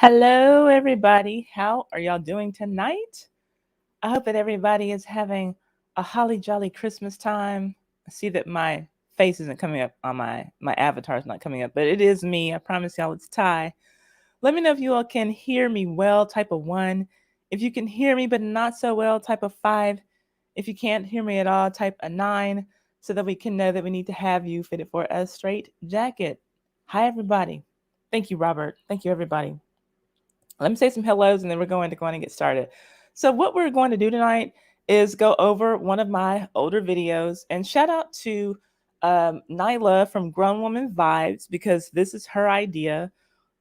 Hello, everybody. How are y'all doing tonight? I hope that everybody is having a holly jolly Christmas time. I see that my face isn't coming up on my avatar is not coming up, but it is me. I promise y'all it's Ty. Let me know if you all can hear me well, type of 1. If you can hear me but not so well, type of 5. If you can't hear me at all, type a 9 so that we can know that we need to have you fitted for a straight jacket. Hi, everybody. Thank you, Robert. Thank you, everybody. Let me say some hellos and then we're going to go on and get started. So, what we're going to do tonight is go over one of my older videos and shout out to Lailah from Grown Woman Vibes because this is her idea.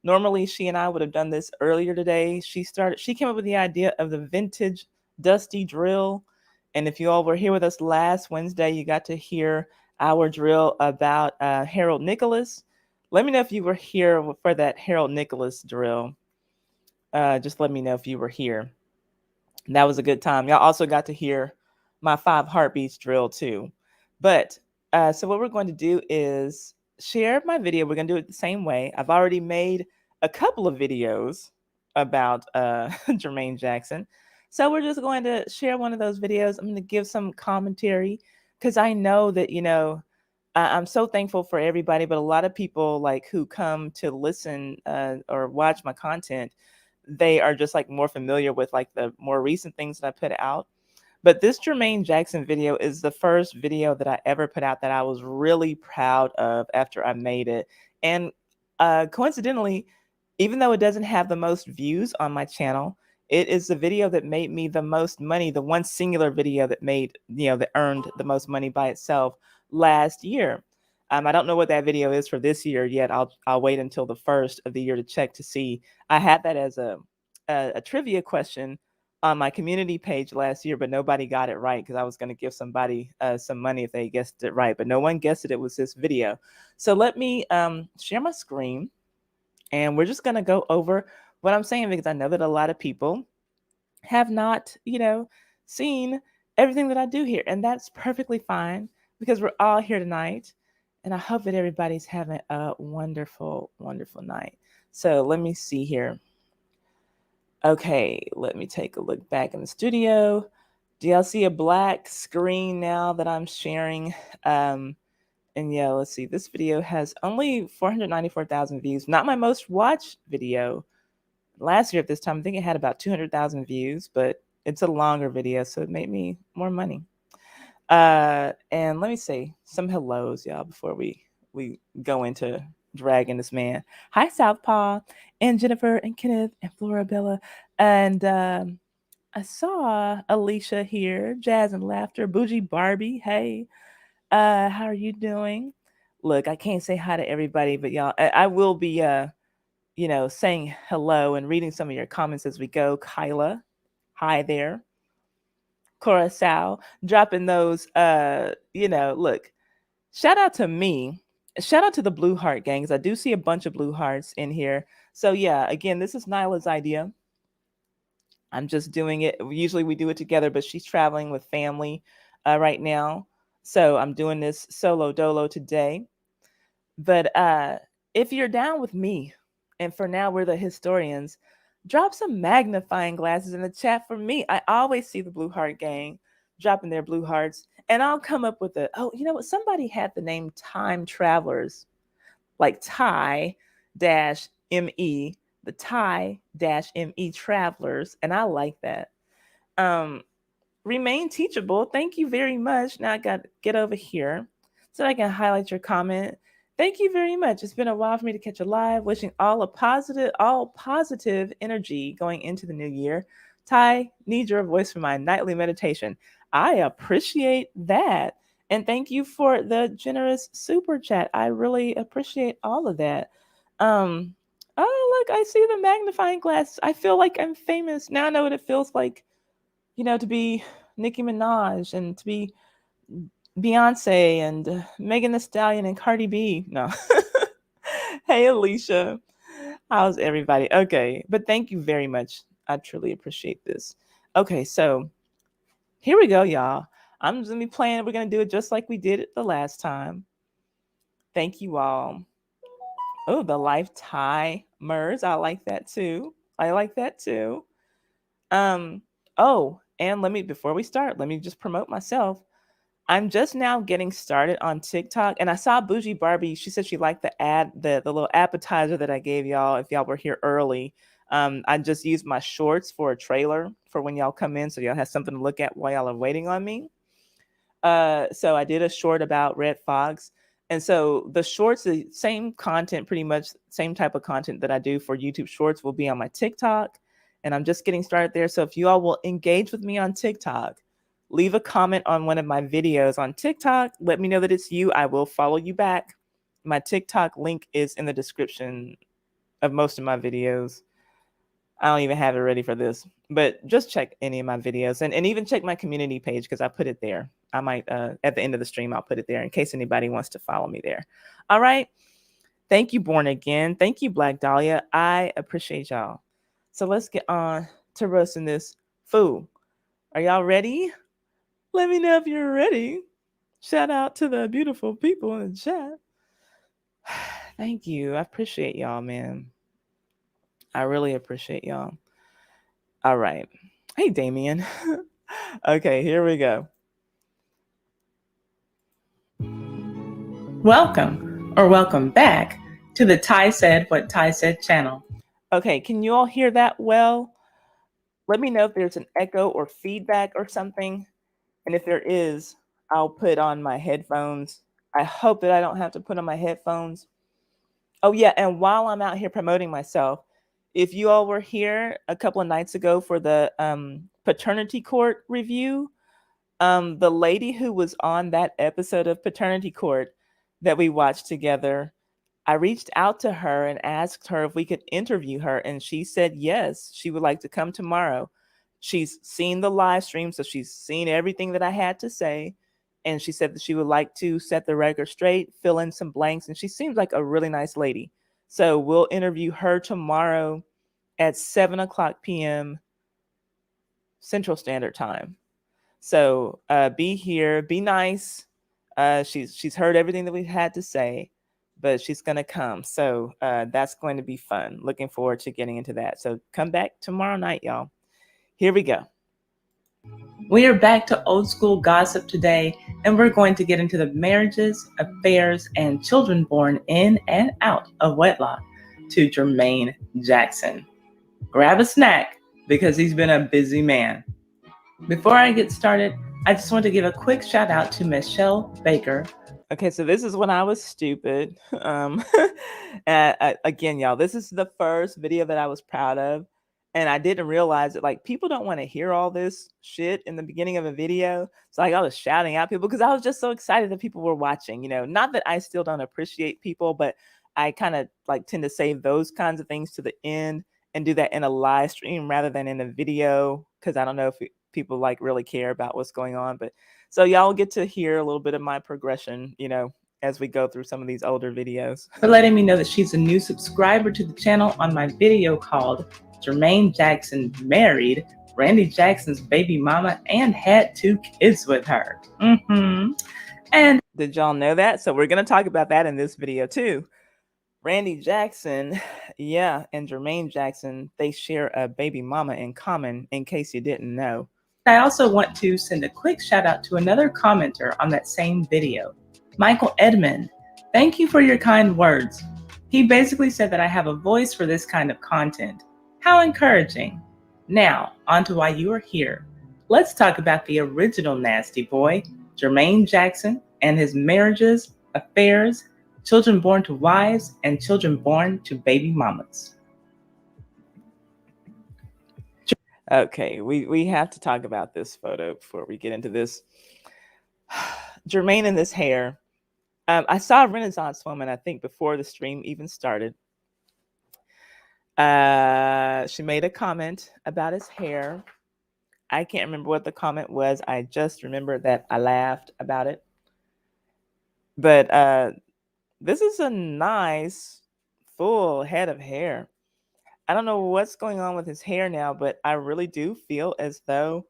Normally, she and I would have done this earlier today. She came up with the idea of the vintage dusty drill. And if you all were here with us last Wednesday, you got to hear our drill about Harold Nicholas. Let me know if you were here for that Harold Nicholas drill. Just let me know if you were here. That was a good time. Y'all also got to hear my 5 heartbeats drill too. But so what we're going to do is share my video. We're going to do it the same way. I've already made a couple of videos about Jermaine Jackson. So we're just going to share one of those videos. I'm going to give some commentary because I know that, I'm so thankful for everybody, but a lot of people like who come to listen or watch my content, they are just like more familiar with like the more recent things that I put out. But this Jermaine Jackson video is the first video that I ever put out that I was really proud of after I made it. And coincidentally, even though it doesn't have the most views on my channel, it is the video that made me the most money, the one singular video that made, that earned the most money by itself last year. I don't know what that video is for this year yet. I'll wait until the first of the year to check to see. I had that as a trivia question on my community page last year, but nobody got it right because I was going to give somebody some money if they guessed it right, but no one guessed it. It was this video. So let me share my screen, and we're just going to go over what I'm saying because I know that a lot of people have not, seen everything that I do here, and that's perfectly fine because we're all here tonight. And I hope that everybody's having a wonderful, wonderful night. So let me see here. Okay, let me take a look back in the studio. Do y'all see a black screen now that I'm sharing? And yeah, let's see. This video has only 494,000 views. Not my most watched video. Last year at this time, I think it had about 200,000 views, but it's a longer video, so it made me more money. And let me say some hellos, y'all, before we go into dragging this man. Hi, Southpaw, and Jennifer, and Kenneth, and Florabella, and I saw Alicia here, Jazz and Laughter, Bougie Barbie. Hey, how are you doing? Look, I can't say hi to everybody, but y'all, I will be, saying hello and reading some of your comments as we go. Kyla, hi there. Curacao, dropping those, look, shout out to me. Shout out to the Blue Heart gangs. I do see a bunch of Blue Hearts in here. So yeah, again, this is Nyla's idea. I'm just doing it. Usually we do it together, but she's traveling with family right now. So I'm doing this solo dolo today. But if you're down with me, and for now we're the historians, drop some magnifying glasses in the chat for me. I always see the Blue Heart Gang dropping their blue hearts, and I'll come up with you know what? Somebody had the name Time Travelers, like Tie dash ME, the Tie dash ME Travelers, and I like that. Remain teachable. Thank you very much. Now I got to get over here so I can highlight your comment. Thank you very much. It's been a while for me to catch a live. Wishing all positive energy going into the new year. Ty, need your voice for my nightly meditation. I appreciate that. And thank you for the generous super chat. I really appreciate all of that. Oh, look, I see the magnifying glass. I feel like I'm famous. Now I know what it feels like, to be Nicki Minaj and to be Beyonce and Megan Thee Stallion and Cardi B. No. Hey, Alicia. How's everybody? Okay. But thank you very much. I truly appreciate this. Okay. So here we go, y'all. I'm just going to be playing. We're going to do it just like we did it the last time. Thank you all Oh, the life timers. I like that too. I like that too. Um, oh, and before we start, let me just promote myself. I'm just now getting started on TikTok, and I saw Bougie Barbie. She said she liked the little appetizer that I gave y'all. If y'all were here early, I just used my shorts for a trailer for when y'all come in, so y'all have something to look at while y'all are waiting on me. So I did a short about red fox. And so the shorts, the same content, pretty much same type of content that I do for YouTube shorts will be on my TikTok. And I'm just getting started there. So if you all will engage with me on TikTok, leave a comment on one of my videos on TikTok. Let me know that it's you. I will follow you back. My TikTok link is in the description of most of my videos. I don't even have it ready for this, but just check any of my videos and even check my community page because I put it there. I might, at the end of the stream, I'll put it there in case anybody wants to follow me there. All right. Thank you, Born Again. Thank you, Black Dahlia. I appreciate y'all. So let's get on to roasting this food. Are y'all ready? Let me know if you're ready. Shout out to the beautiful people in the chat. Thank you. I appreciate y'all, man. I really appreciate y'all. All right. Hey, Damien. Okay, here we go. Welcome or welcome back to the Ty Said What Ty Said channel. Okay, can you all hear that well? Let me know if there's an echo or feedback or something. And if there is, I'll put on my headphones. I hope that I don't have to put on my headphones. Oh, yeah, and while I'm out here promoting myself, if you all were here a couple of nights ago for the paternity court review, the lady who was on that episode of Paternity Court that we watched together, I reached out to her and asked her if we could interview her, and she said yes, she would like to come tomorrow. She's seen the live stream, so she's seen everything that I had to say, and she said that she would like to set the record straight, fill in some blanks, and she seems like a really nice lady. So we'll interview her tomorrow at 7:00 p.m. Central Standard Time. So be here, be nice. She's heard everything that we've had to say, but she's gonna come. So that's going to be fun. Looking forward to getting into that. So come back tomorrow night, y'all. Here we go. We are back to old school gossip today, and we're going to get into the marriages, affairs, and children born in and out of wedlock to Jermaine Jackson. Grab a snack because he's been a busy man. Before I get started, I just want to give a quick shout out to Michelle Baker. Okay, so this is when I was stupid. Again, y'all, this is the first video that I was proud of. And I didn't realize that like people don't want to hear all this shit in the beginning of a video. So like I was shouting out people because I was just so excited that people were watching, not that I still don't appreciate people, but I kind of like tend to save those kinds of things to the end and do that in a live stream rather than in a video because I don't know if people like really care about what's going on. But so y'all get to hear a little bit of my progression, as we go through some of these older videos. For letting me know that she's a new subscriber to the channel on my video called Jermaine Jackson Married Randy Jackson's baby mama and had 2 kids with her. And did y'all know that? So we're going to talk about that in this video too. Randy Jackson, yeah, and Jermaine Jackson, they share a baby mama in common, in case you didn't know. I also want to send a quick shout out to another commenter on that same video, Michael Edmond. Thank you for your kind words. He basically said that I have a voice for this kind of content. How encouraging. Now, on to why you are here. Let's talk about the original nasty boy, Jermaine Jackson, and his marriages, affairs, children born to wives, and children born to baby mamas. Okay, we have to talk about this photo before we get into this. Jermaine in this hair. I saw Renaissance Woman, I think, before the stream even started. She made a comment about his hair. I can't remember what the comment was. I just remember that I laughed about it. But this is a nice, full head of hair. I don't know what's going on with his hair now, but I really do feel as though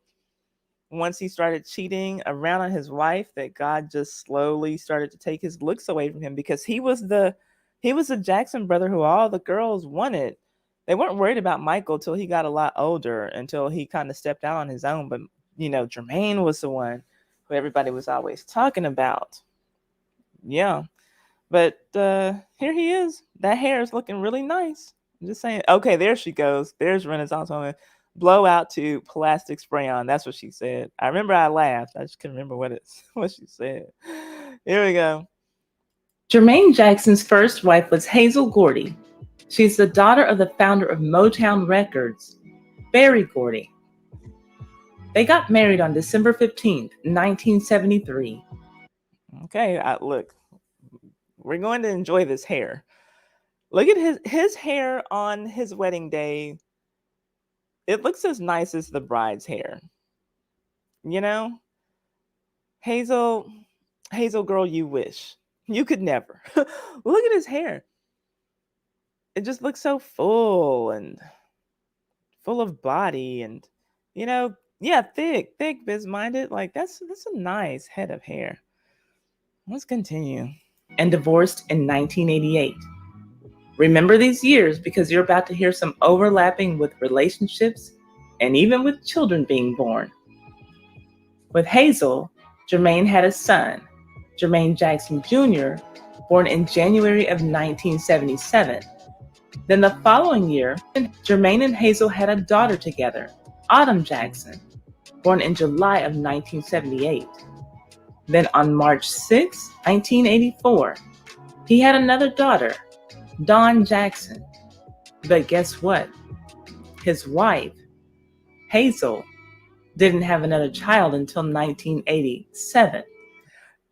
once he started cheating around on his wife, that God just slowly started to take his looks away from him because he was the He was a Jackson brother who all the girls wanted. They weren't worried about Michael till he got a lot older, until he kind of stepped out on his own. But, Jermaine was the one who everybody was always talking about. Yeah. But here he is. That hair is looking really nice. I'm just saying. Okay, there she goes. There's Renaissance woman. Blow out to plastic spray on. That's what she said. I remember I laughed. I just couldn't remember what she said. Here we go. Jermaine Jackson's first wife was Hazel Gordy. She's the daughter of the founder of Motown Records, Berry Gordy. They got married on December 15th, 1973. Okay, look, we're going to enjoy this hair. Look at his hair on his wedding day. It looks as nice as the bride's hair. Hazel girl, you wish. You could never. Look at his hair. It just looks so full and full of body and, thick, biz-minded. Like that's a nice head of hair. Let's continue. And divorced in 1988. Remember these years because you're about to hear some overlapping with relationships and even with children being born. With Hazel, Jermaine had a son, Jermaine Jackson Jr., born in January of 1977. Then the following year, Jermaine and Hazel had a daughter together, Autumn Jackson, born in July of 1978. Then on March 6, 1984, he had another daughter, Dawn Jackson. But guess what? His wife, Hazel, didn't have another child until 1987.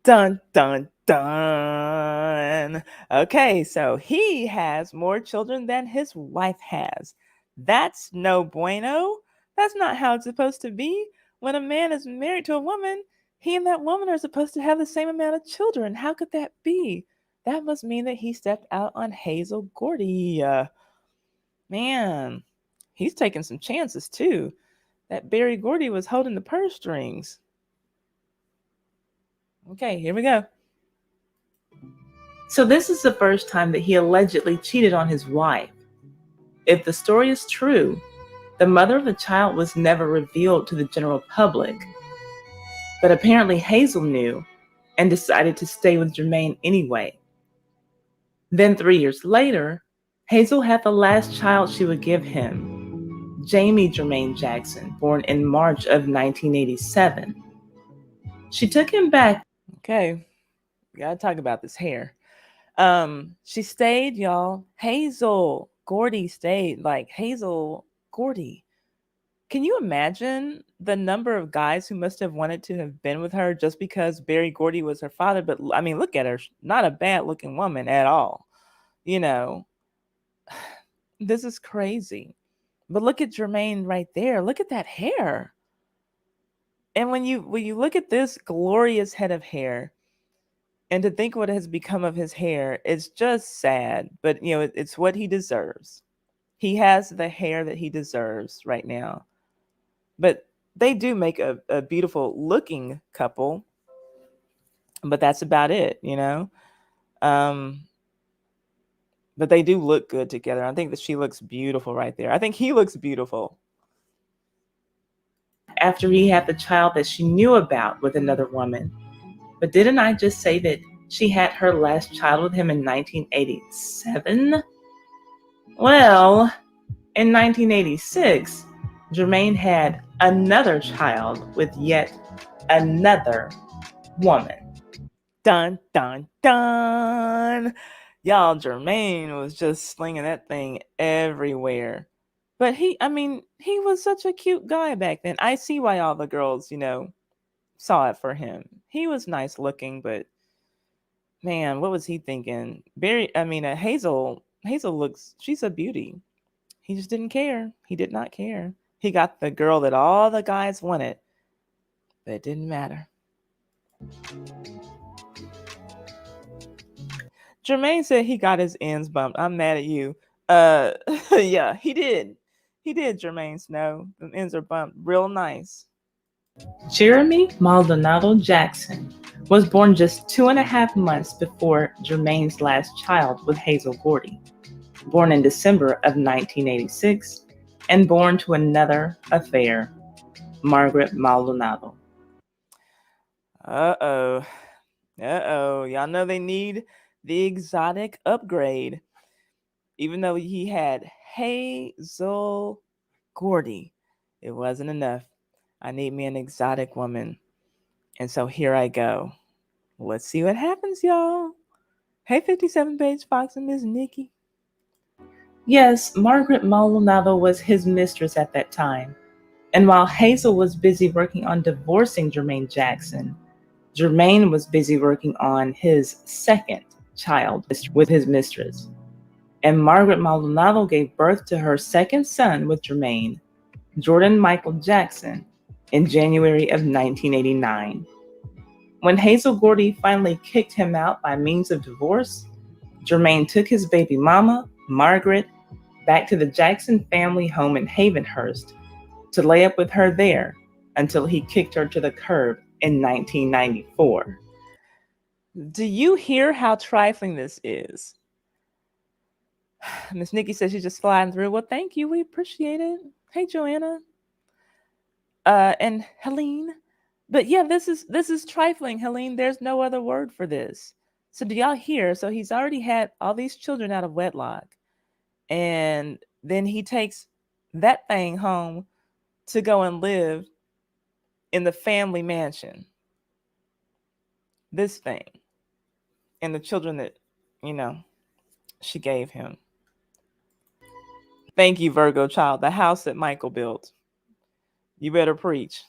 Dun, dun, dun. Okay, so he has more children than his wife has. That's no bueno. That's not how it's supposed to be. When a man is married to a woman, he and that woman are supposed to have the same amount of children. How could that be? That must mean that he stepped out on Hazel Gordy. Man, he's taking some chances too. That Berry Gordy was holding the purse strings. Okay, here we go. So this is the first time that he allegedly cheated on his wife. If the story is true, the mother of the child was never revealed to the general public. But apparently Hazel knew and decided to stay with Jermaine anyway. Then 3 years later, Hazel had the last child she would give him, Jamie Jermaine Jackson, born in March of 1987. She took him back. Okay, we gotta talk about this hair. She stayed, y'all. Hazel Gordy stayed. Like Hazel Gordy. Can you imagine the number of guys who must have wanted to have been with her just because Berry Gordy was her father? But I mean, look at her. Not a bad looking woman at all. This is crazy. But look at Jermaine right there. Look at that hair. And when you look at this glorious head of hair, and to think what has become of his hair, it's just sad. But it's what he deserves. He has the hair that he deserves right now. But they do make a beautiful looking couple. But that's about it, But they do look good together. I think that she looks beautiful right there. I think he looks beautiful. After he had the child that she knew about with another woman. But didn't I just say that she had her last child with him in 1987? Well, in 1986, Jermaine had another child with yet another woman. Dun, dun, dun. Y'all, Jermaine was just slinging that thing everywhere. But he was such a cute guy back then. I see why all the girls, saw it for him. He was nice looking, but man, what was he thinking? Hazel looks, she's a beauty. He just didn't care. He did not care. He got the girl that all the guys wanted, but it didn't matter. Jermaine said he got his ends bumped. I'm mad at you. Yeah, he did. He did, Jermaine Snow. The ends are bumped real nice. Jeremy Maldonado Jackson was born just 2.5 months before Jermaine's last child with Hazel Gordy, born in December of 1986, and born to another affair, Margaret Maldonado. Uh-oh. Uh-oh. Y'all know they need the exotic upgrade. Even though he had Hazel Gordy, it wasn't enough. I need me an exotic woman. And so here I go. Let's see what happens, y'all. Hey, 57 Page Fox and Miss Nikki. Yes, Margaret Maldonado was his mistress at that time. And while Hazel was busy working on divorcing Jermaine Jackson, Jermaine was busy working on his second child with his mistress. And Margaret Maldonado gave birth to her second son with Jermaine, Jordan Michael Jackson, in January of 1989. When Hazel Gordy finally kicked him out by means of divorce, Jermaine took his baby mama, Margaret, back to the Jackson family home in Havenhurst to lay up with her there until he kicked her to the curb in 1994. Do you hear how trifling this is? Miss Nikki says she's just flying through. Well, thank you. We appreciate it. Hey, Joanna. And Helene. But yeah, this is trifling, Helene. There's no other word for this. So do y'all hear? So he's already had all these children out of wedlock. And then he takes that thing home to go and live in the family mansion. This thing. And the children that, she gave him. Thank you, Virgo child. The house that Michael built. You better preach.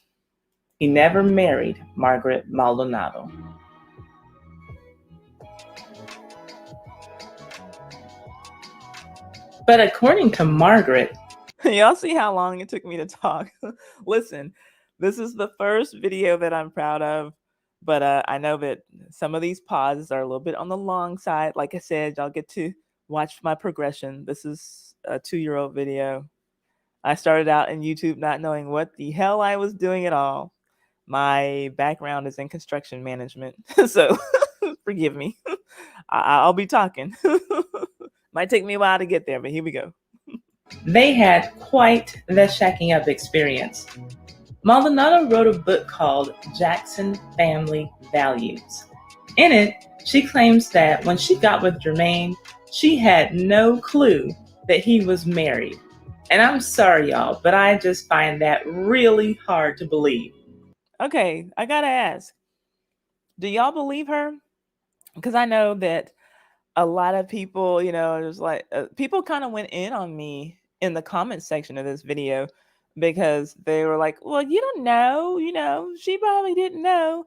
He never married Margaret Maldonado. But according to Margaret, y'all see how long it took me to talk? Listen, this is the first video that I'm proud of, but I know that some of these pauses are a little bit on the long side. Like I said, y'all get to watch my progression. This is a 2-year-old video. I started out in YouTube not knowing what the hell I was doing at all. My background is in construction management, so forgive me. I'll be talking. Might take me a while to get there, but here we go. They had quite the shacking up experience. Maldonado wrote a book called Jackson Family Values. In it, she claims that when she got with Jermaine, she had no clue that he was married. And I'm sorry, y'all, but I just find that really hard to believe. Okay, I gotta ask, do y'all believe her? Because I know that a lot of people, there's like people kind of went in on me in the comment section of this video because they were like, well, you don't know, she probably didn't know.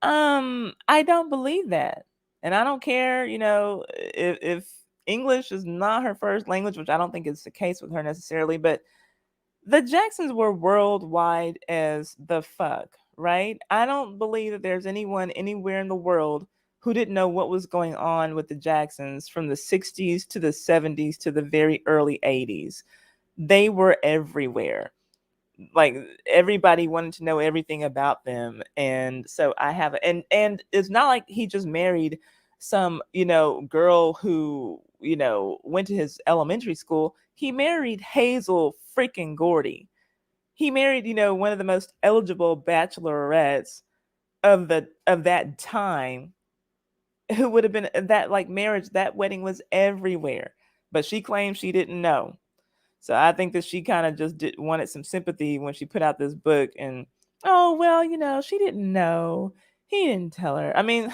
I don't believe that. And I don't care, if English is not her first language, which I don't think is the case with her necessarily, but the Jacksons were worldwide as the fuck, right? I don't believe that there's anyone anywhere in the world who didn't know what was going on with the Jacksons from the 60s to the 70s to the very early 80s. They were everywhere. Like everybody wanted to know everything about them. And so I have and it's not like he just married some, girl who, went to his elementary school. He married Hazel freaking Gordy. He married, one of the most eligible bachelorettes of that time, who would have been that like marriage, that wedding was everywhere. But she claimed she didn't know. So I think that she kind of just wanted some sympathy when she put out this book and, oh, well, she didn't know. He didn't tell her. I mean,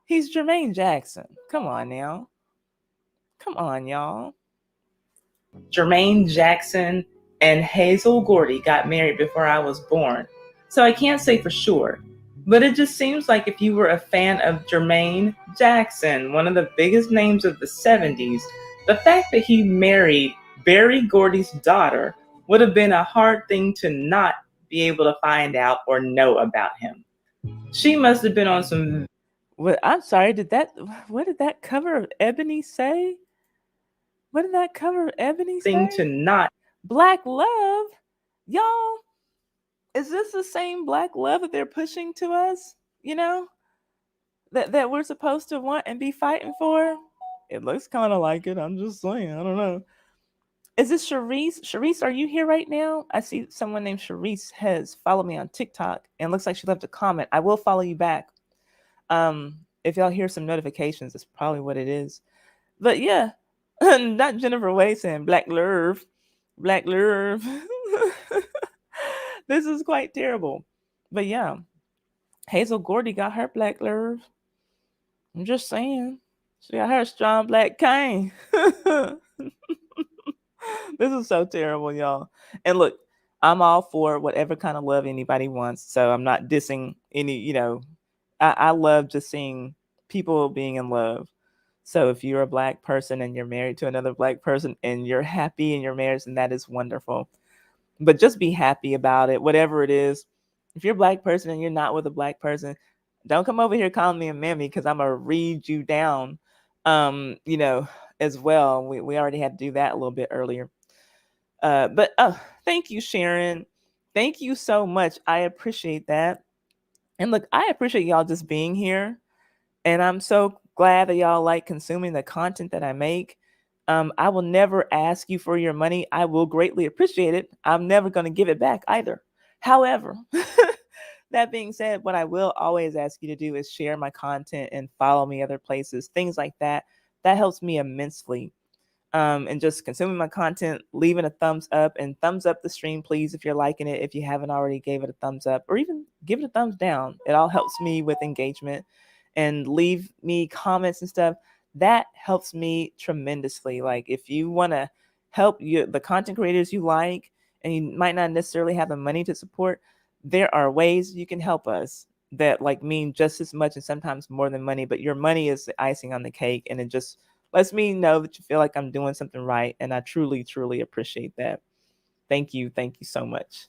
he's Jermaine Jackson. Come on now. Come on, y'all. Jermaine Jackson and Hazel Gordy got married before I was born. So I can't say for sure. But it just seems like if you were a fan of Jermaine Jackson, one of the biggest names of the 70s, the fact that he married Berry Gordy's daughter would have been a hard thing to not be able to find out or know about him. She must have been on some... Well, I'm sorry, what did that cover of Ebony say? What did that cover of Ebony say? Thing to not... Black love? Y'all, is this the same black love that they're pushing to us? You know, that we're supposed to want and be fighting for? It looks kind of like it. I'm just saying. I don't know. Is this Sharice? Sharice, are you here right now? I see someone named Sharice has followed me on TikTok and looks like she left a comment. I will follow you back. If y'all hear some notifications, that's probably what it is. But yeah, not Jennifer Way saying Black Lurve. Black Lurve. This is quite terrible. But yeah, Hazel Gordy got her Black Lurve. I'm just saying. She got her strong black cane. This is so terrible, y'all. And look, I'm all for whatever kind of love anybody wants. So I'm not dissing any, I love just seeing people being in love. So if you're a black person and you're married to another black person and you're happy in your marriage, and that is wonderful. But just be happy about it, whatever it is. If you're a black person and you're not with a black person, don't come over here calling me a mammy, because I'm gonna read you down, as well. We already had to do that a little bit earlier. But thank you, Sharon. Thank you so much. I appreciate that. And look, I appreciate y'all just being here. And I'm so glad that y'all like consuming the content that I make. I will never ask you for your money. I will greatly appreciate it. I'm never going to give it back either. However, that being said, what I will always ask you to do is share my content and follow me other places, things like that. That helps me immensely. And just consuming my content, leaving a thumbs up, and thumbs up the stream, please, if you're liking it. If you haven't already, gave it a thumbs up, or even give it a thumbs down. It all helps me with engagement. And leave me comments and stuff. That helps me tremendously. Like, if you want to help the content creators you like, and you might not necessarily have the money to support, there are ways you can help us that like mean just as much and sometimes more than money. But your money is the icing on the cake, and it just lets me know that you feel like I'm doing something right. And I truly, truly appreciate that. Thank you. Thank you so much.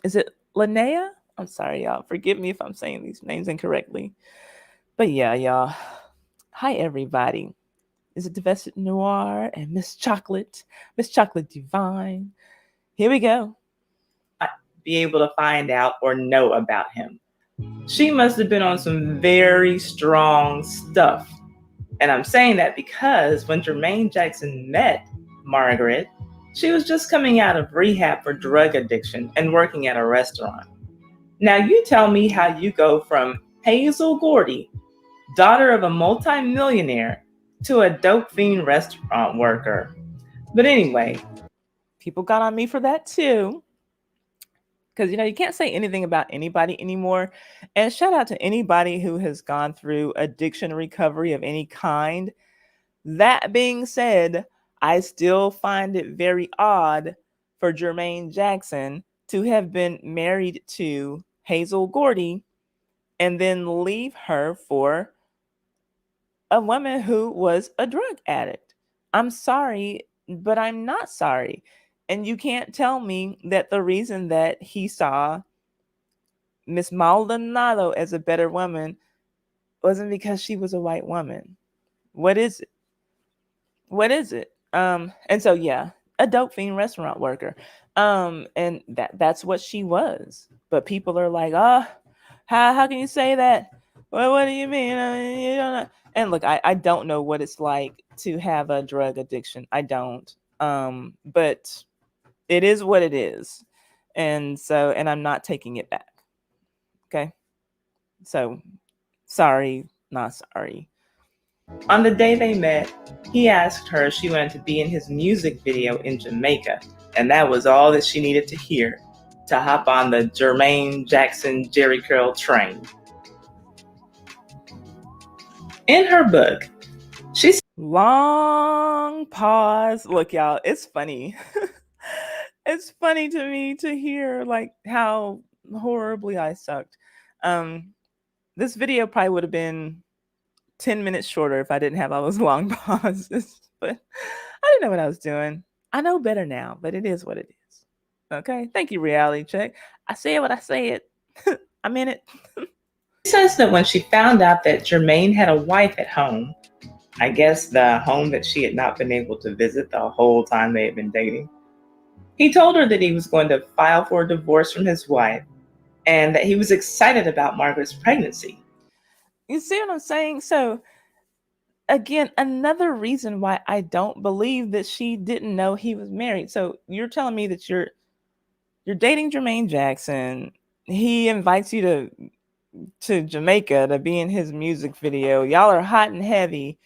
Is it Linnea? I'm sorry, y'all. Forgive me if I'm saying these names incorrectly. But yeah, y'all. Hi, everybody. Is it Divested Noir and Miss Chocolate Divine? Here we go. Be able to find out or know about him. She must have been on some very strong stuff. And I'm saying that because when Jermaine Jackson met Margaret, she was just coming out of rehab for drug addiction and working at a restaurant. Now you tell me how you go from Hazel Gordy, daughter of a multimillionaire, to a dope fiend restaurant worker. But anyway, people got on me for that too. Because, you can't say anything about anybody anymore. And shout out to anybody who has gone through addiction recovery of any kind. That being said, I still find it very odd for Jermaine Jackson to have been married to Hazel Gordy and then leave her for a woman who was a drug addict. I'm sorry, but I'm not sorry. And you can't tell me that the reason that he saw Miss Maldonado as a better woman wasn't because she was a white woman. What is it? What is it? And so yeah, a dope fiend restaurant worker. And that's what she was. But people are like, oh, how can you say that? Well, what do you mean? You don't know. And look, I don't know what it's like to have a drug addiction. I don't. But it is what it is. And I'm not taking it back. Okay. So sorry, not sorry. On the day they met, he asked her if she wanted to be in his music video in Jamaica, and that was all that she needed to hear to hop on the Jermaine Jackson Jerry Curl train. In her book, she's long pause. Look, y'all, it's funny. It's funny to me to hear like how horribly I sucked. This video probably would have been 10 minutes shorter if I didn't have all those long pauses, but I didn't know what I was doing. I know better now, but it is what it is. Okay. Thank you, Reality Check. I said what I said. I'm in it. She says that when she found out that Jermaine had a wife at home, I guess the home that she had not been able to visit the whole time they had been dating, He told her that he was going to file for a divorce from his wife and that he was excited about Margaret's pregnancy. You see what I'm saying? So, again, another reason why I don't believe that she didn't know he was married. So, you're telling me that you're dating Jermaine Jackson. He invites you to Jamaica to be in his music video. Y'all are hot and heavy.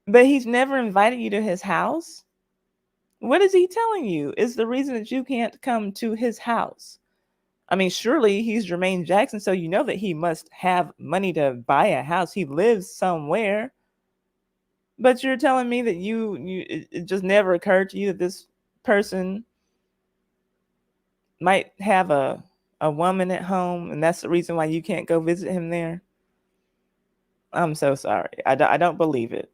But he's never invited you to his house? What is he telling you is the reason that you can't come to his house? I mean, surely he's Jermaine Jackson, so you know that he must have money to buy a house. He lives somewhere. But you're telling me that it just never occurred to you that this person might have a woman at home, and that's the reason why you can't go visit him there? I'm so sorry. I don't believe it.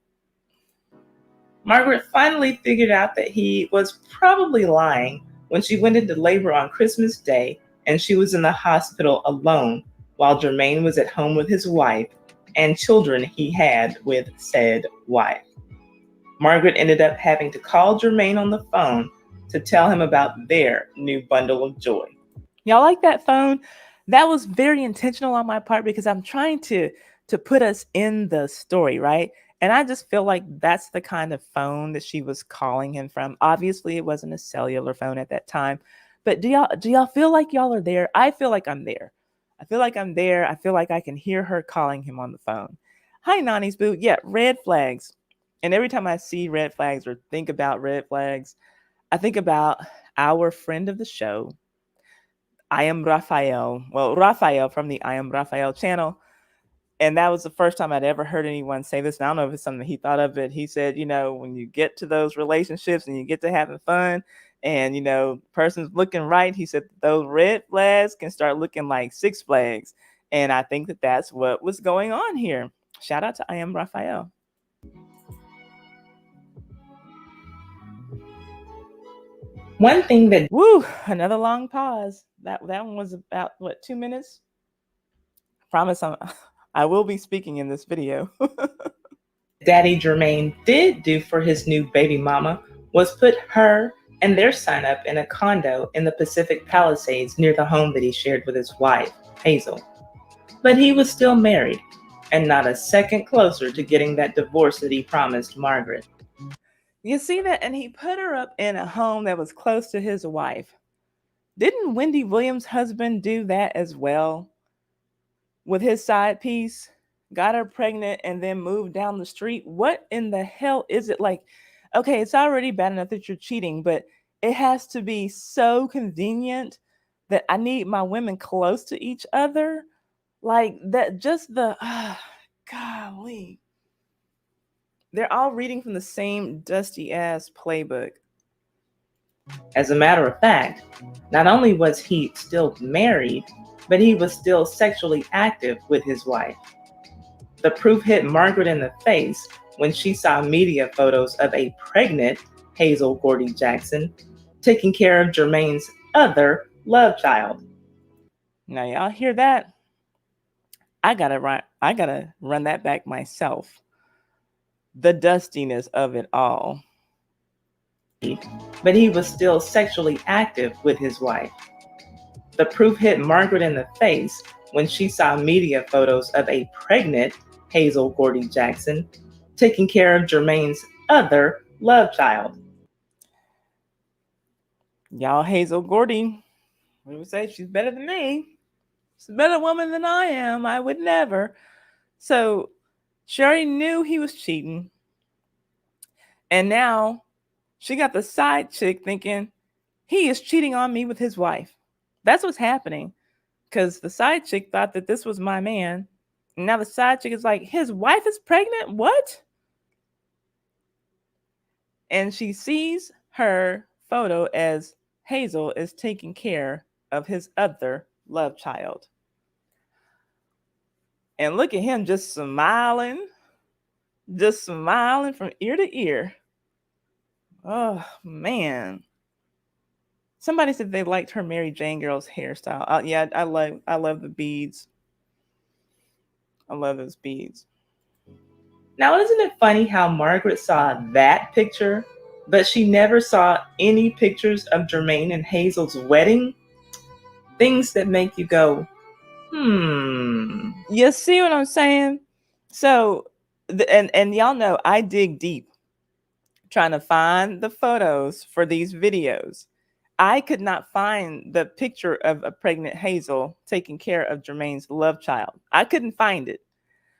Margaret finally figured out that he was probably lying when she went into labor on Christmas Day and she was in the hospital alone while Jermaine was at home with his wife and children he had with said wife. Margaret ended up having to call Jermaine on the phone to tell him about their new bundle of joy. Y'all like that phone? That was very intentional on my part because I'm trying to put us in the story, right? And I just feel like that's the kind of phone that she was calling him from. Obviously, it wasn't a cellular phone at that time. But do y'all feel like y'all are there? I feel like I'm there. I feel like I'm there. I feel like I can hear her calling him on the phone. Hi, Nani's Boo. Yeah, red flags. And every time I see red flags or think about red flags, I think about our friend of the show, I Am Raphael. Well, Raphael from the I Am Raphael channel. And that was the first time I'd ever heard anyone say this. And I don't know if it's something he thought of, but he said, when you get to those relationships and you get to having fun and, person's looking right, he said those red flags can start looking like Six Flags. And I think that that's what was going on here. Shout out to I Am Raphael. One thing that another long pause. That one was about 2 minutes. Promise I will be speaking in this video. Daddy Jermaine did do for his new baby mama was put her and their son up in a condo in the Pacific Palisades near the home that he shared with his wife, Hazel. But he was still married and not a second closer to getting that divorce that he promised Margaret. You see that? And he put her up in a home that was close to his wife. Didn't Wendy Williams' husband do that as well? With his side piece, got her pregnant, and then moved down the street. What in the hell is it like? Okay, it's already bad enough that you're cheating, but it has to be so convenient that I need my women close to each other. Like that, just the, golly. They're all reading from the same dusty ass playbook. As a matter of fact, not only was he still married, but he was still sexually active with his wife. The proof hit Margaret in the face when she saw media photos of a pregnant Hazel Gordy Jackson taking care of Jermaine's other love child. Now y'all hear that? I gotta run that back myself. The dustiness of it all. But he was still sexually active with his wife. The proof hit Margaret in the face when she saw media photos of a pregnant Hazel Gordy Jackson taking care of Jermaine's other love child. Y'all, Hazel Gordy, we would say she's better than me. She's a better woman than I am. I would never. So she already knew he was cheating. And now she got the side chick thinking he is cheating on me with his wife. That's what's happening. Because the side chick thought that this was my man. And now the side chick is like, his wife is pregnant? What? And she sees her photo as Hazel is taking care of his other love child. And look at him just smiling from ear to ear. Oh, man. Somebody said they liked her Mary Jane girl's hairstyle. Yeah, I love the beads. I love those beads. Now, isn't it funny how Margaret saw that picture but she never saw any pictures of Jermaine and Hazel's wedding. Things that make you go, You see what I'm saying? So, and y'all know I dig deep trying to find the photos for these videos. I could not find the picture of a pregnant Hazel taking care of Jermaine's love child. I couldn't find it.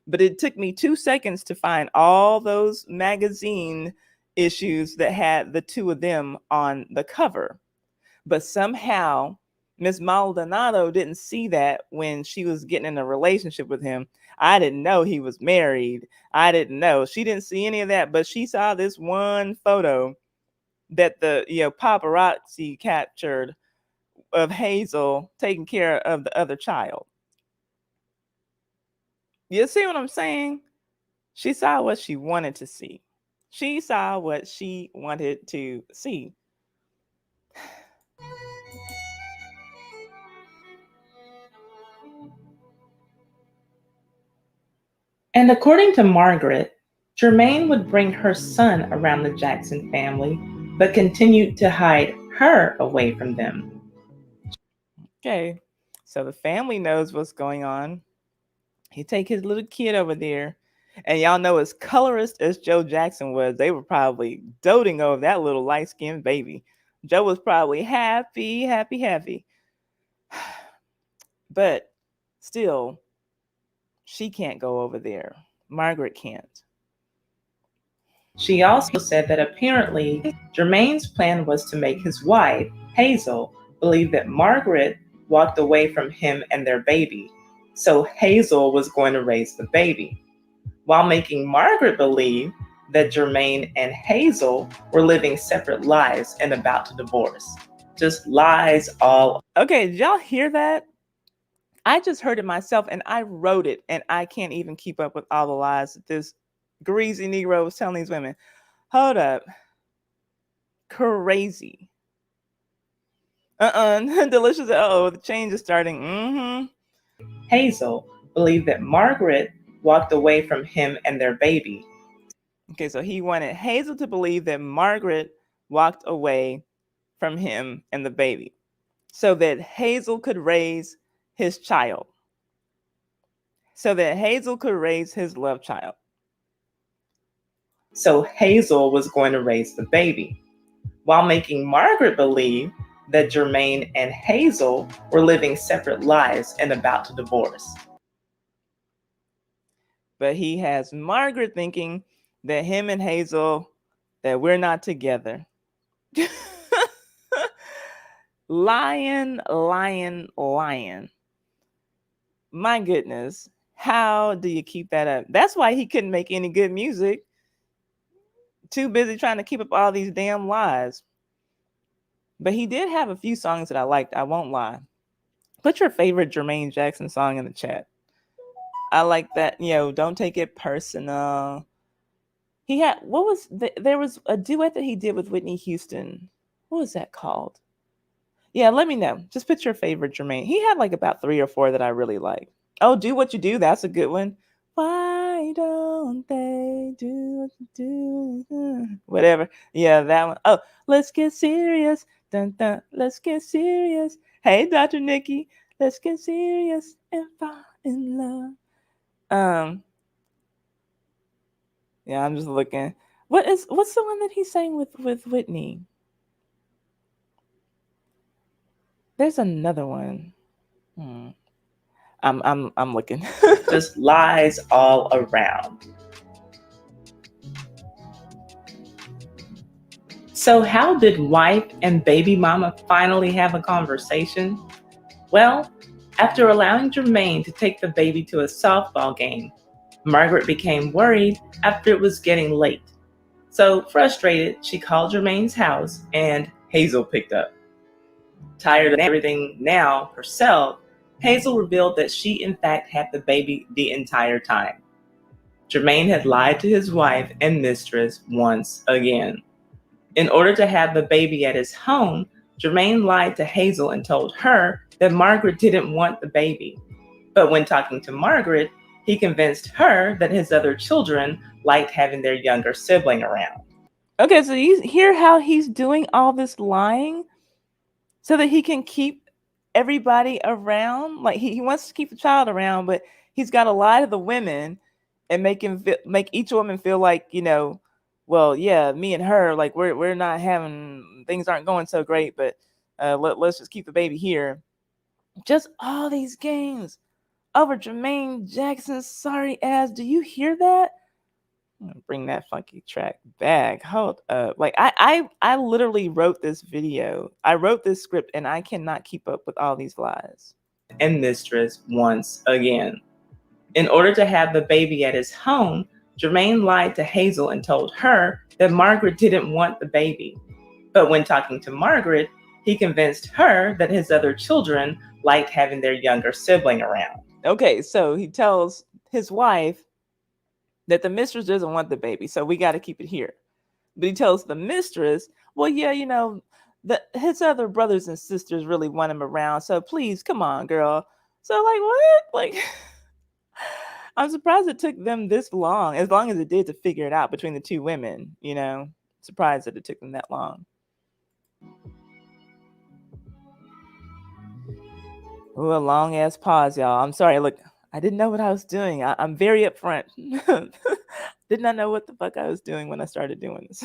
But it took me 2 seconds to find all those magazine issues that had the two of them on the cover. But somehow Miss Maldonado didn't see that when she was getting in a relationship with him. I didn't know he was married. I didn't know. She didn't see any of that, but she saw this one photo that the paparazzi captured of Hazel taking care of the other child. You see what I'm saying? She saw what she wanted to see. She saw what she wanted to see. And according to Margaret, Jermaine would bring her son around the Jackson family, but continued to hide her away from them. Okay, so the family knows what's going on. He take his little kid over there, and y'all know as colorist as Joe Jackson was, they were probably doting over that little light-skinned baby. Joe was probably happy, happy, happy. But still, she can't go over there. Margaret can't. She also said that apparently Jermaine's plan was to make his wife, Hazel, believe that Margaret walked away from him and their baby. So Hazel was going to raise the baby, while making Margaret believe that Jermaine and Hazel were living separate lives and about to divorce. Just lies all. Okay, did y'all hear that? I just heard it myself and I wrote it, and I can't even keep up with all the lies that this greasy Negro was telling these women. Hold up. Crazy. Delicious. The change is starting. Hazel believed that Margaret walked away from him and their baby. Okay, so he wanted Hazel to believe that Margaret walked away from him and the baby so that Hazel could raise his child. So that Hazel could raise his love child. So Hazel was going to raise the baby, while making Margaret believe that Jermaine and Hazel were living separate lives and about to divorce. But he has Margaret thinking that him and Hazel, that we're not together. Lion. My goodness. How do you keep that up? That's why he couldn't make any good music. Too busy trying to keep up all these damn lies. But he did have a few songs that I liked. I won't lie. Put your favorite Jermaine Jackson song in the chat. I like that. Don't take it personal. He had, there was a duet that he did with Whitney Houston. What was that called? Yeah, let me know. Just put your favorite Jermaine. He had like about 3 or 4 that I really like. Oh, Do What You Do. That's a good one. Why don't they do what you do? Whatever. Yeah, that one. Oh, Let's Get Serious. Dun, dun. Let's get serious. Hey, Dr. Nikki. Let's get serious and fall in love. Yeah, I'm just looking. What's the one that he sang with Whitney? There's another one. I'm looking. Just lies all around. So how did wife and baby mama finally have a conversation? Well, after allowing Jermaine to take the baby to a softball game, Margaret became worried after it was getting late. So frustrated, she called Jermaine's house and Hazel picked up. Tired of everything now herself, Hazel revealed that she in fact had the baby the entire time. Jermaine had lied to his wife and mistress once again. In order to have the baby at his home, Jermaine lied to Hazel and told her that Margaret didn't want the baby. But when talking to Margaret, he convinced her that his other children liked having their younger sibling around. Okay, so you hear how he's doing all this lying so that he can keep everybody around. Like he wants to keep the child around, but he's got to lie to the women and make each woman feel like, well, yeah, me and her, like we're not having, things aren't going so great, but let's just keep the baby here. Just all these games over Jermaine Jackson's sorry ass. Do you hear that? I'm gonna bring that funky track back. Hold up. Like I literally wrote this video. I wrote this script and I cannot keep up with all these lies. And mistress once again. In order to have the baby at his home, Jermaine lied to Hazel and told her that Margaret didn't want the baby. But when talking to Margaret, he convinced her that his other children liked having their younger sibling around. Okay, so he tells his wife that the mistress doesn't want the baby, so we got to keep it here. But he tells the mistress, well, yeah, his other brothers and sisters really want him around, so please, come on, girl. So, like, what? Like, I'm surprised it took them this long as it did to figure it out between the two women, Surprised that it took them that long. Ooh, a long ass pause, y'all. I'm sorry. Look, I didn't know what I was doing. I'm very upfront. Did not know what the fuck I was doing when I started doing this.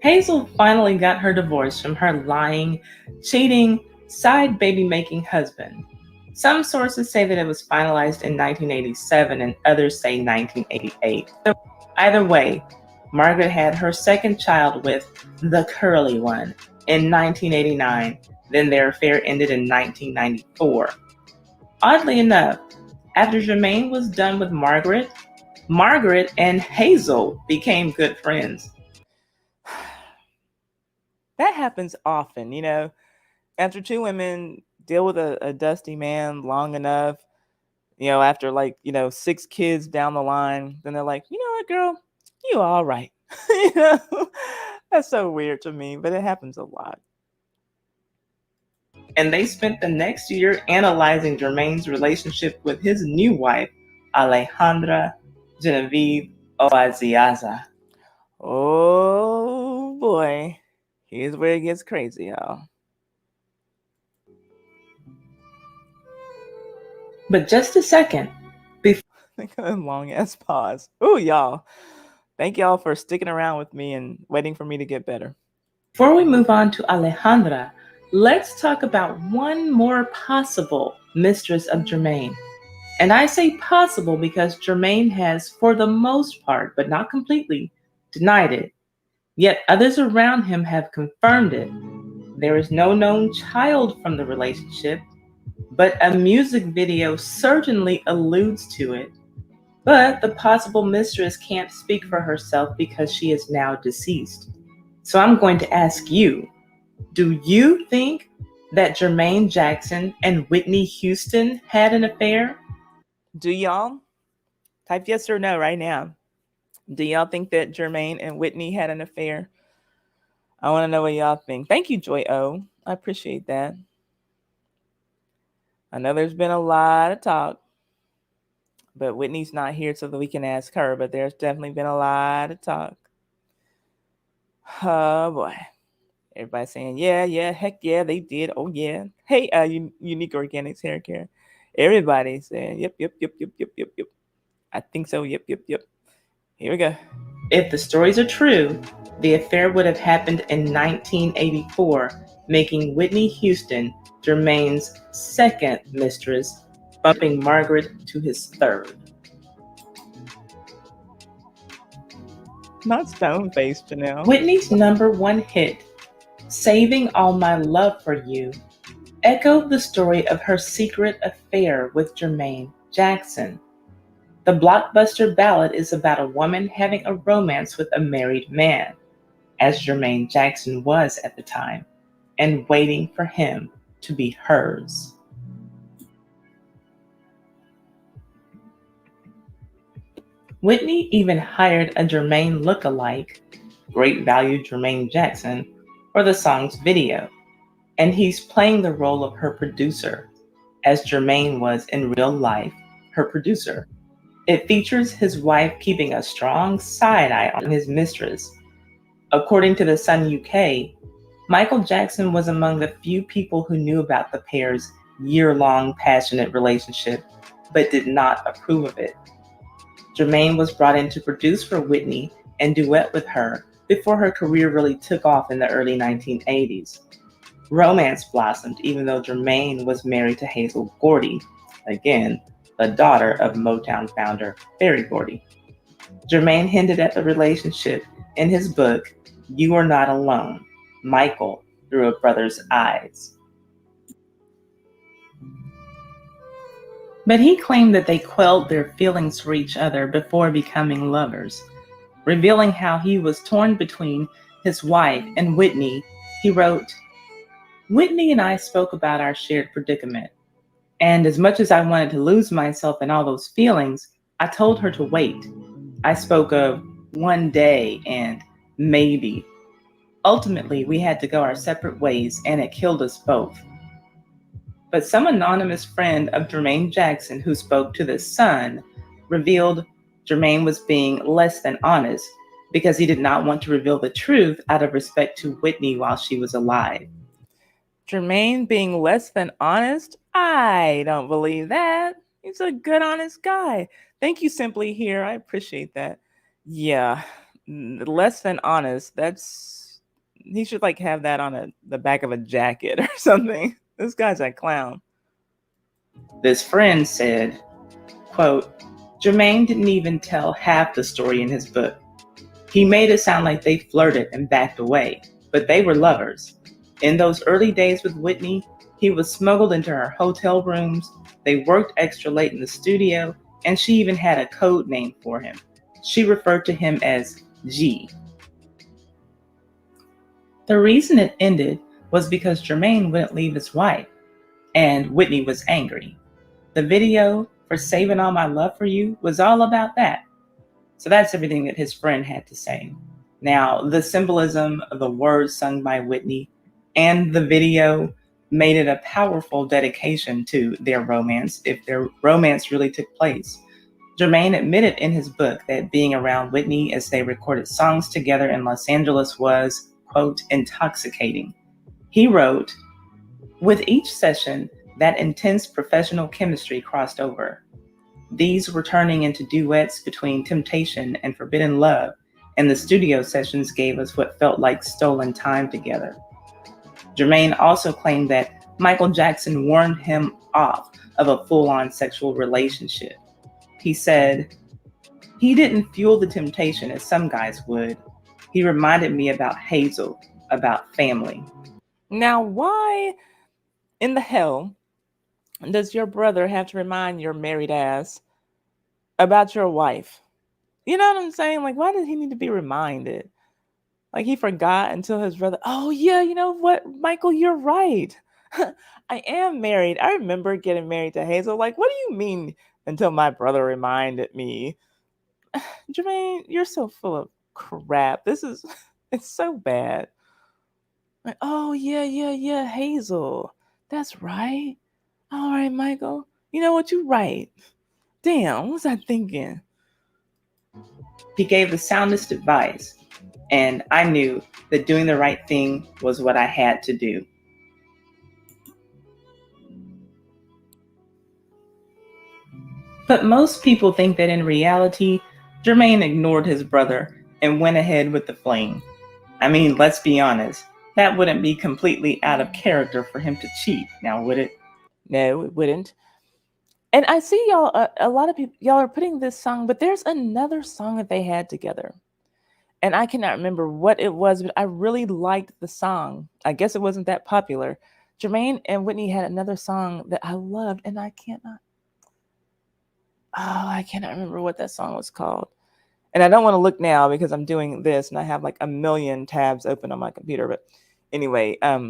Hazel finally got her divorce from her lying, cheating, side baby making husband. Some sources say that it was finalized in 1987 and others say 1988. Either way, Margaret had her second child with the curly one in 1989. Then their affair ended in 1994. Oddly enough, after Jermaine was done with Margaret and Hazel became good friends. That happens often, after two women deal with a dusty man long enough, after 6 kids down the line, then they're like, you know what, girl, you all right. That's so weird to me, but it happens a lot. And they spent the next year analyzing Jermaine's relationship with his new wife, Alejandra Genevieve Oaziaza. Oh boy, here's where it gets crazy, y'all. But just a second before long ass pause. Ooh, y'all. Thank y'all for sticking around with me and waiting for me to get better. Before we move on to Alejandra, let's talk about one more possible mistress of Jermaine. And I say possible because Jermaine has, for the most part, but not completely, denied it. Yet others around him have confirmed it. There is no known child from the relationship, but a music video certainly alludes to it. But the possible mistress can't speak for herself because she is now deceased. So I'm going to ask you, do you think that Jermaine Jackson and Whitney Houston had an affair? Do y'all? Type yes or no right now. Do y'all think that Jermaine and Whitney had an affair? I want to know what y'all think. Thank you, Joy O. I appreciate that. I know there's been a lot of talk, but Whitney's not here so that we can ask her, but there's definitely been a lot of talk. Oh boy. Everybody saying, yeah, heck yeah, they did. Oh yeah. Hey, Unique Organics Hair Care. Everybody saying, yep. I think so, yep. Here we go. If the stories are true, the affair would have happened in 1984, making Whitney Houston Jermaine's second mistress, bumping Margaret to his third. Not stone faced, Janelle. Whitney's number one hit, Saving All My Love for You, echoed the story of her secret affair with Jermaine Jackson. The blockbuster ballad is about a woman having a romance with a married man, as Jermaine Jackson was at the time, and waiting for him to be hers. Whitney even hired a Jermaine look-alike, great value Jermaine Jackson, for the song's video, and he's playing the role of her producer, as Jermaine was in real life her producer. It features his wife keeping a strong side eye on his mistress, According to the Sun UK, Michael Jackson was among the few people who knew about the pair's year-long passionate relationship, but did not approve of it. Jermaine was brought in to produce for Whitney and duet with her before her career really took off in the early 1980s. Romance blossomed even though Jermaine was married to Hazel Gordy, again, the daughter of Motown founder Berry Gordy. Jermaine hinted at the relationship in his book, You Are Not Alone, Michael Through a Brother's Eyes. But he claimed that they quelled their feelings for each other before becoming lovers. Revealing how he was torn between his wife and Whitney, he wrote, Whitney and I spoke about our shared predicament. And as much as I wanted to lose myself in all those feelings, I told her to wait. I spoke of one day and maybe. Ultimately, we had to go our separate ways and it killed us both. But some anonymous friend of Jermaine Jackson who spoke to the Sun revealed Jermaine was being less than honest because he did not want to reveal the truth out of respect to Whitney while she was alive. Jermaine being less than honest? I don't believe that. He's a good, honest guy. Thank you, Simply Here. I appreciate that. Yeah, less than honest. He should have that on the back of a jacket or something. This guy's a clown. This friend said, quote, Jermaine didn't even tell half the story in his book. He made it sound like they flirted and backed away, but they were lovers. In those early days with Whitney, he was smuggled into her hotel rooms, they worked extra late in the studio, and she even had a code name for him. She referred to him as G. The reason it ended was because Jermaine wouldn't leave his wife, and Whitney was angry. The video for Saving All My Love for You was all about that. So that's everything that his friend had to say. Now, the symbolism of the words sung by Whitney and the video made it a powerful dedication to their romance, if their romance really took place. Jermaine admitted in his book that being around Whitney as they recorded songs together in Los Angeles was, quote, intoxicating. He wrote, with each session, that intense professional chemistry crossed over. These were turning into duets between temptation and forbidden love, and the studio sessions gave us what felt like stolen time together. Jermaine also claimed that Michael Jackson warned him off of a full-on sexual relationship. He said, he didn't fuel the temptation as some guys would. He reminded me about Hazel, about family. Now, why in the hell does your brother have to remind your married ass about your wife? You know what I'm saying? Why does he need to be reminded? He forgot until his brother, oh yeah, you know what, Michael, you're right. I am married. I remember getting married to Hazel. What do you mean until my brother reminded me? Jermaine, you're so full of crap. It's so bad. Oh yeah, Hazel. That's right. All right, Michael. You know what, you're right. Damn, what was I thinking? He gave the soundest advice, and I knew that doing the right thing was what I had to do. But most people think that in reality, Jermaine ignored his brother and went ahead with the fling. I mean, let's be honest, that wouldn't be completely out of character for him to cheat, now would it? No, it wouldn't. And I see y'all, a lot of people, y'all are putting this song, but there's another song that they had together. And I cannot remember what it was, but I really liked the song. I guess it wasn't that popular. Jermaine and Whitney had another song that I loved, and I cannot remember what that song was called. And I don't want to look now because I'm doing this and I have a million tabs open on my computer. But anyway, Paula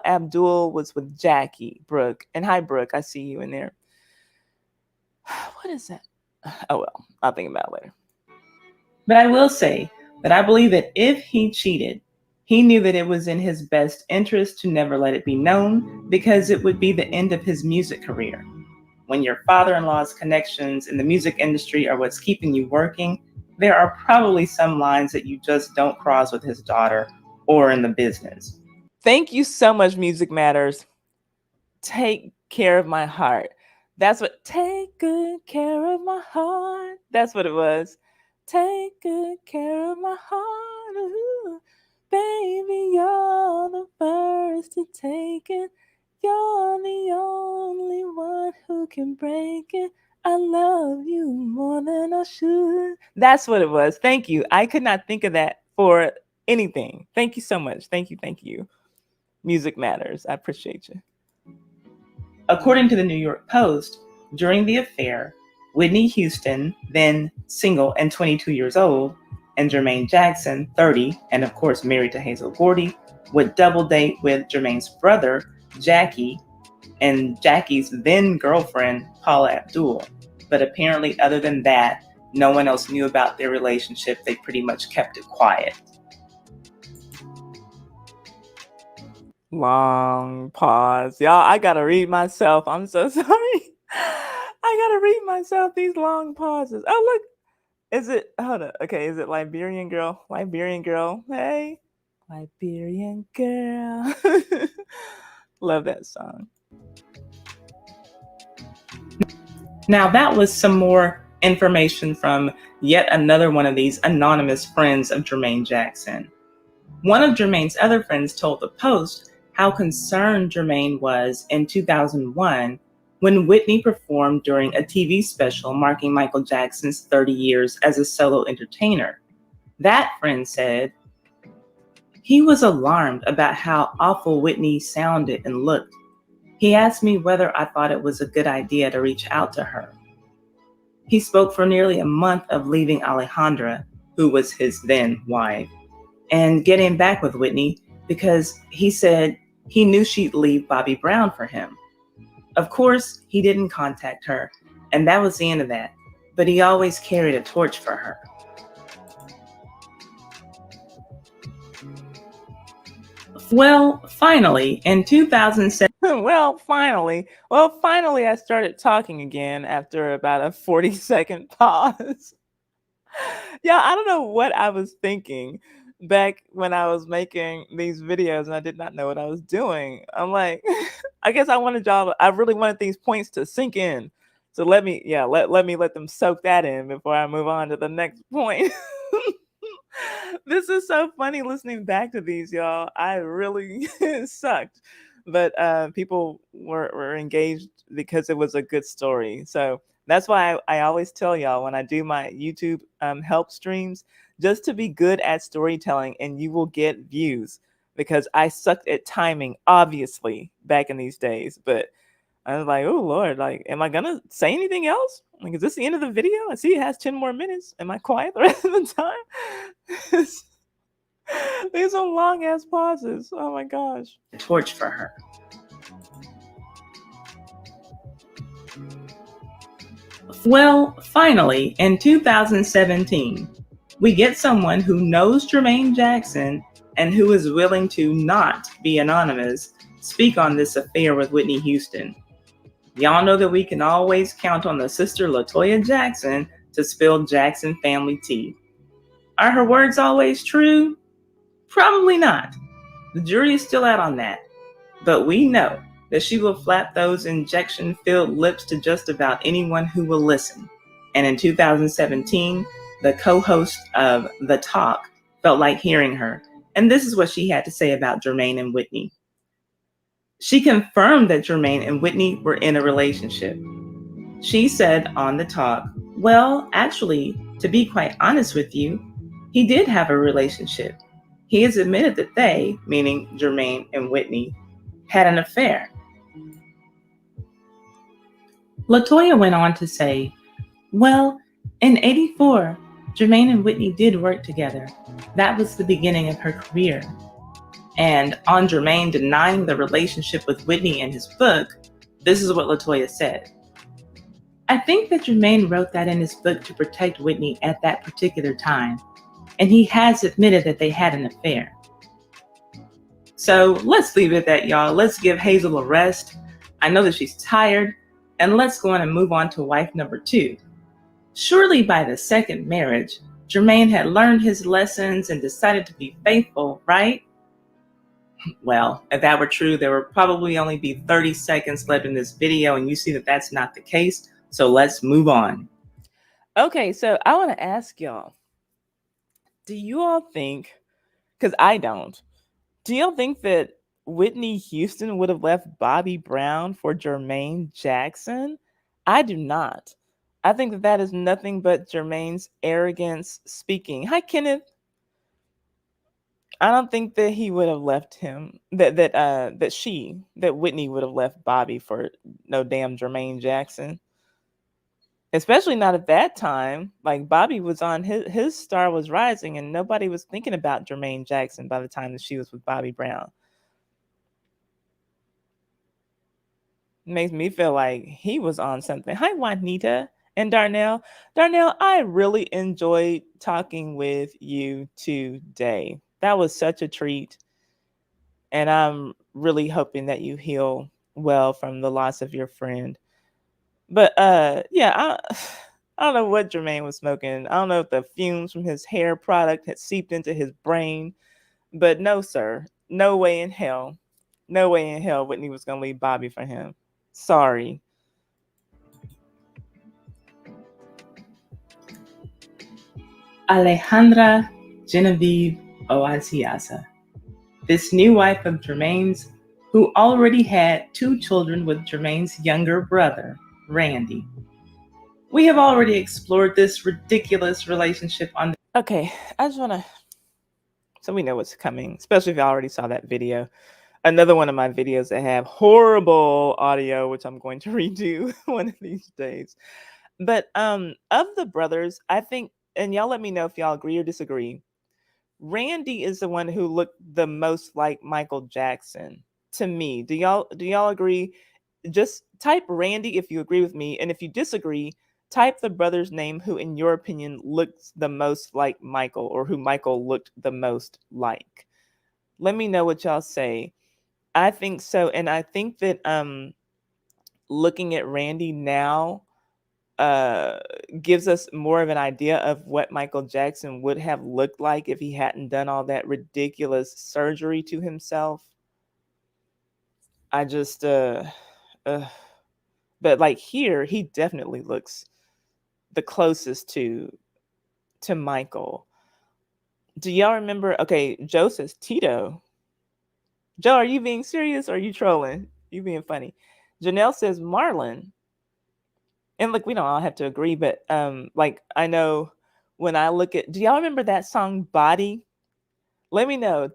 Abdul was with Jackie Brooke. And hi, Brooke, I see you in there. What is that? Oh, well, I'll think about it later. But I will say that I believe that if he cheated, he knew that it was in his best interest to never let it be known because it would be the end of his music career. When your father-in-law's connections in the music industry are what's keeping you working, there are probably some lines that you just don't cross with his daughter or in the business. Thank you so much, Music Matters. Take care of my heart. That's what, take good care of my heart. That's what it was. Take good care of my heart. Ooh, baby, you're the first to take it. You're the only one who can break it. I love you more than I should. That's what it was. Thank you. I could not think of that for anything. Thank you so much. Thank you. Thank you. Music Matters. I appreciate you. According to the New York Post, during the affair, Whitney Houston, then single and 22 years old, and Jermaine Jackson, 30, and of course married to Hazel Gordy, would double date with Jermaine's brother, Jackie, and Jackie's then girlfriend, Paula Abdul. But apparently, other than that, no one else knew about their relationship. They pretty much kept it quiet. Long pause. Y'all, I gotta read myself. I'm so sorry. I gotta read myself these long pauses. Oh, look. Is it, hold on. Okay, is it Liberian Girl? Liberian Girl. Hey, Liberian Girl. Love that song. Now, that was some more information from yet another one of these anonymous friends of Jermaine Jackson. One of Jermaine's other friends told the Post how concerned Jermaine was in 2001 when Whitney performed during a TV special marking Michael Jackson's 30 years as a solo entertainer. That friend said, he was alarmed about how awful Whitney sounded and looked. He asked me whether I thought it was a good idea to reach out to her. He spoke for nearly a month of leaving Alejandra, who was his then wife, and getting back with Whitney because he said he knew she'd leave Bobby Brown for him. Of course, he didn't contact her, and that was the end of that, but he always carried a torch for her. Well, finally, in 2007, finally I started talking again after about a 40-second pause. Yeah, I don't know what I was thinking back when I was making these videos and I did not know what I was doing. I'm like, I guess I really wanted these points to sink in. So let me let them soak that in before I move on to the next point. This is so funny listening back to these, y'all. I really sucked. But people were engaged because it was a good story. So that's why I always tell y'all when I do my YouTube help streams, just to be good at storytelling and you will get views, because I sucked at timing, obviously, back in these days. But I was like, oh, Lord, like, am I going to say anything else? Like, is this the end of the video? I see it has 10 more minutes. Am I quiet the rest of the time? These are long ass pauses. Oh my gosh. Torch for her. Well, finally, in 2017, we get someone who knows Jermaine Jackson and who is willing to not be anonymous speak on this affair with Whitney Houston. Y'all know that we can always count on the sister LaToya Jackson to spill Jackson family tea. Are her words always true? Probably not. The jury is still out on that. But we know that she will flap those injection-filled lips to just about anyone who will listen. And in 2017, the co-host of The Talk felt like hearing her. And this is what she had to say about Jermaine and Whitney. She confirmed that Jermaine and Whitney were in a relationship. She said on The Talk, well, actually, to be quite honest with you, he did have a relationship. He has admitted that they, meaning Jermaine and Whitney, had an affair. LaToya went on to say, well, in '84, Jermaine and Whitney did work together. That was the beginning of her career. And on Jermaine denying the relationship with Whitney in his book, this is what LaToya said. I think that Jermaine wrote that in his book to protect Whitney at that particular time. And he has admitted that they had an affair. So let's leave it at that, y'all. Let's give Hazel a rest. I know that she's tired. And let's go on and move on to wife number 2. Surely by the second marriage, Jermaine had learned his lessons and decided to be faithful, right? Well, if that were true, there would probably only be 30 seconds left in this video, and you see that that's not the case. So let's move on. Okay, so I want to ask y'all, do you all think, because I don't, do y'all think that Whitney Houston would have left Bobby Brown for Jermaine Jackson? I do not. I think that that is nothing but Jermaine's arrogance speaking. Hi, Kenneth. I don't think that he would have left him. That Whitney would have left Bobby for no damn Jermaine Jackson. Especially not at that time. Like Bobby was on his star was rising, and nobody was thinking about Jermaine Jackson by the time that she was with Bobby Brown. Makes me feel like he was on something. Hi, Juanita and Darnell. Darnell, I really enjoyed talking with you today. That was such a treat. And I'm really hoping that you heal well from the loss of your friend. But yeah, I don't know what Jermaine was smoking. I don't know if the fumes from his hair product had seeped into his brain. But no, sir. No way in hell. No way in hell Whitney was going to leave Bobby for him. Sorry. Alejandra Genevieve Oasiasa, this new wife of Jermaine's, who already had 2 children with Jermaine's younger brother, Randy. We have already explored this ridiculous relationship on. Okay, I just want to, so we know what's coming, especially if you already saw that video. Another one of my videos that have horrible audio, which I'm going to redo one of these days. But of the brothers, I think, and y'all let me know if y'all agree or disagree, Randy is the one who looked the most like Michael Jackson to me. Do y'all agree? Just type Randy if you agree with me, and if you disagree, type the brother's name who in your opinion looks the most like Michael, or who Michael looked the most like. Let me know what y'all say. I think so, and I think that looking at Randy now gives us more of an idea of what Michael Jackson would have looked like if he hadn't done all that ridiculous surgery to himself. I just but like here he definitely looks the closest to Michael. Do y'all remember? Okay, Joe says Tito. Joe, are you being serious or are you trolling? You being funny. Janelle says Marlon. And look, we don't all have to agree, but like I know when I look at, do y'all remember that song Body? Let me know.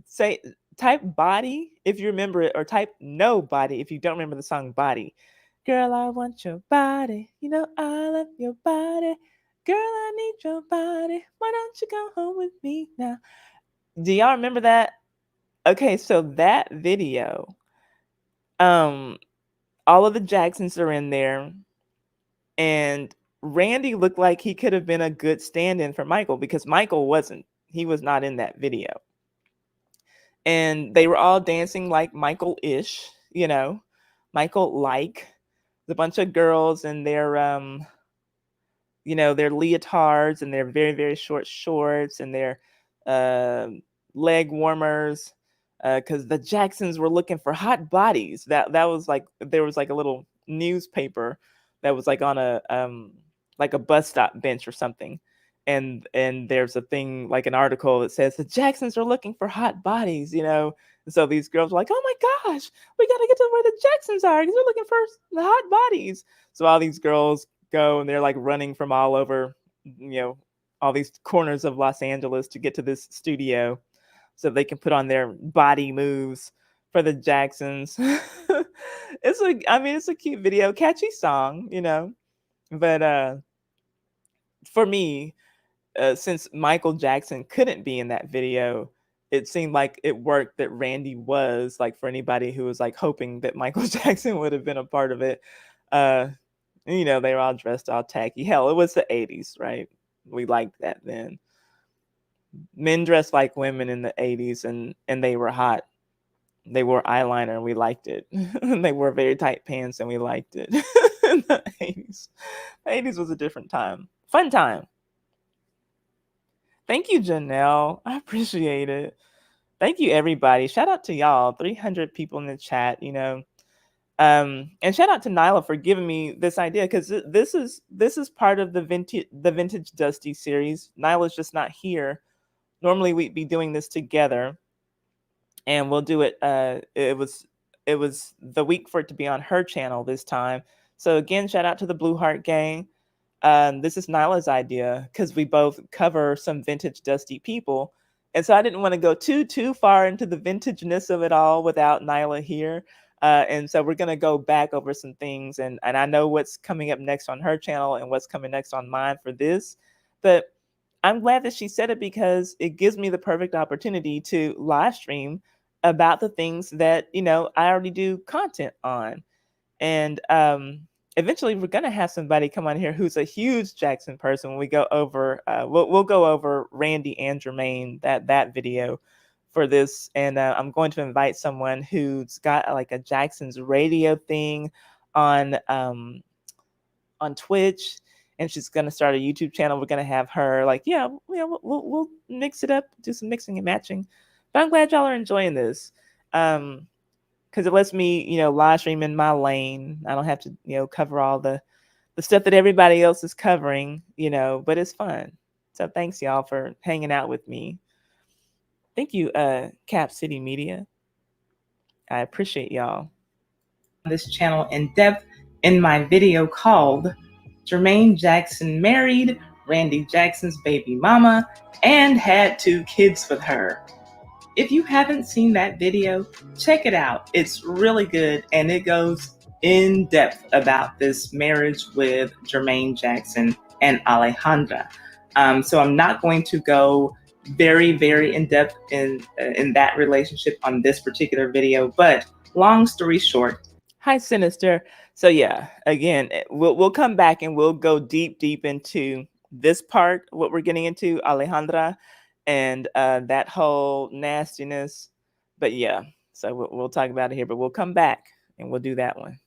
Say type Body if you remember it, or type No Body if you don't remember the song Body. Girl, I want your body. You know I love your body. Girl, I need your body. Why don't you go home with me now? Do y'all remember that? Okay, so that video, all of the Jacksons are in there, and Randy looked like he could have been a good stand-in for Michael, because Michael wasn't. He was not in that video. And they were all dancing like Michael-ish, you know, Michael-like. The bunch of girls in their you know, their leotards and their very, very short shorts and their leg warmers, because the Jacksons were looking for hot bodies. That was like, there was like a little newspaper that was like on a bus stop bench or something, and there's a thing, like an article that says the Jacksons are looking for hot bodies, you know. And so these girls were like, oh my gosh, we gotta get to where the Jacksons are because we're looking for the hot bodies. So all these girls go and they're like running from all over, you know, all these corners of Los Angeles to get to this studio so they can put on their body moves for the Jacksons. It's a cute video, catchy song, you know. But for me, since Michael Jackson couldn't be in that video, it seemed like it worked that Randy was, like, for anybody who was like hoping that Michael Jackson would have been a part of it. You know, they were all dressed all tacky. Hell, it was the 80s, right? We liked that then. Men dressed like women in the 80s, and they were hot. They wore eyeliner and we liked it. They wore very tight pants and we liked it. In the 80s. The 80s was a different time. Fun time. Thank you, Janelle. I appreciate it. Thank you, everybody. Shout out to y'all. 300 people in the chat, you know. And shout out to Lailah for giving me this idea, because this is part of the vintage Dusty series. Laila's just not here. Normally we'd be doing this together, and we'll do it. It was the week for it to be on her channel this time. So again, shout out to the Blue Heart Gang. This is Lailah's idea because we both cover some vintage Dusty people, and so I didn't want to go too far into the vintageness of it all without Lailah here. And so we're gonna go back over some things, and I know what's coming up next on her channel and what's coming next on mine for this, but I'm glad that she said it because it gives me the perfect opportunity to live stream about the things that, you know, I already do content on. And eventually we're going to have somebody come on here who's a huge Jackson person when we go over, we'll go over Randy and Jermaine, that video for this. And I'm going to invite someone who's got like a Jackson's radio thing on Twitch, and she's going to start a YouTube channel. We're going to have her like, yeah, we'll mix it up, do some mixing and matching. But I'm glad y'all are enjoying this. Because it lets me, you know, live stream in my lane. I don't have to, you know, cover all the stuff that everybody else is covering, you know, but it's fun. So thanks y'all for hanging out with me. Thank you, Cap City Media. I appreciate y'all. This channel in depth in my video called Jermaine Jackson Married Randy Jackson's Baby Mama and Had 2 Kids with Her. If you haven't seen that video, check it out. It's really good, and it goes in depth about this marriage with Jermaine Jackson and Alejandra. So I'm not going to go very, very in depth in that relationship on this particular video, but long story short. Hi, Sinister. So yeah, again, we'll come back and we'll go deep into this part, what we're getting into, Alejandra, and that whole nastiness. But yeah, so we'll talk about it here, but we'll come back and we'll do that one.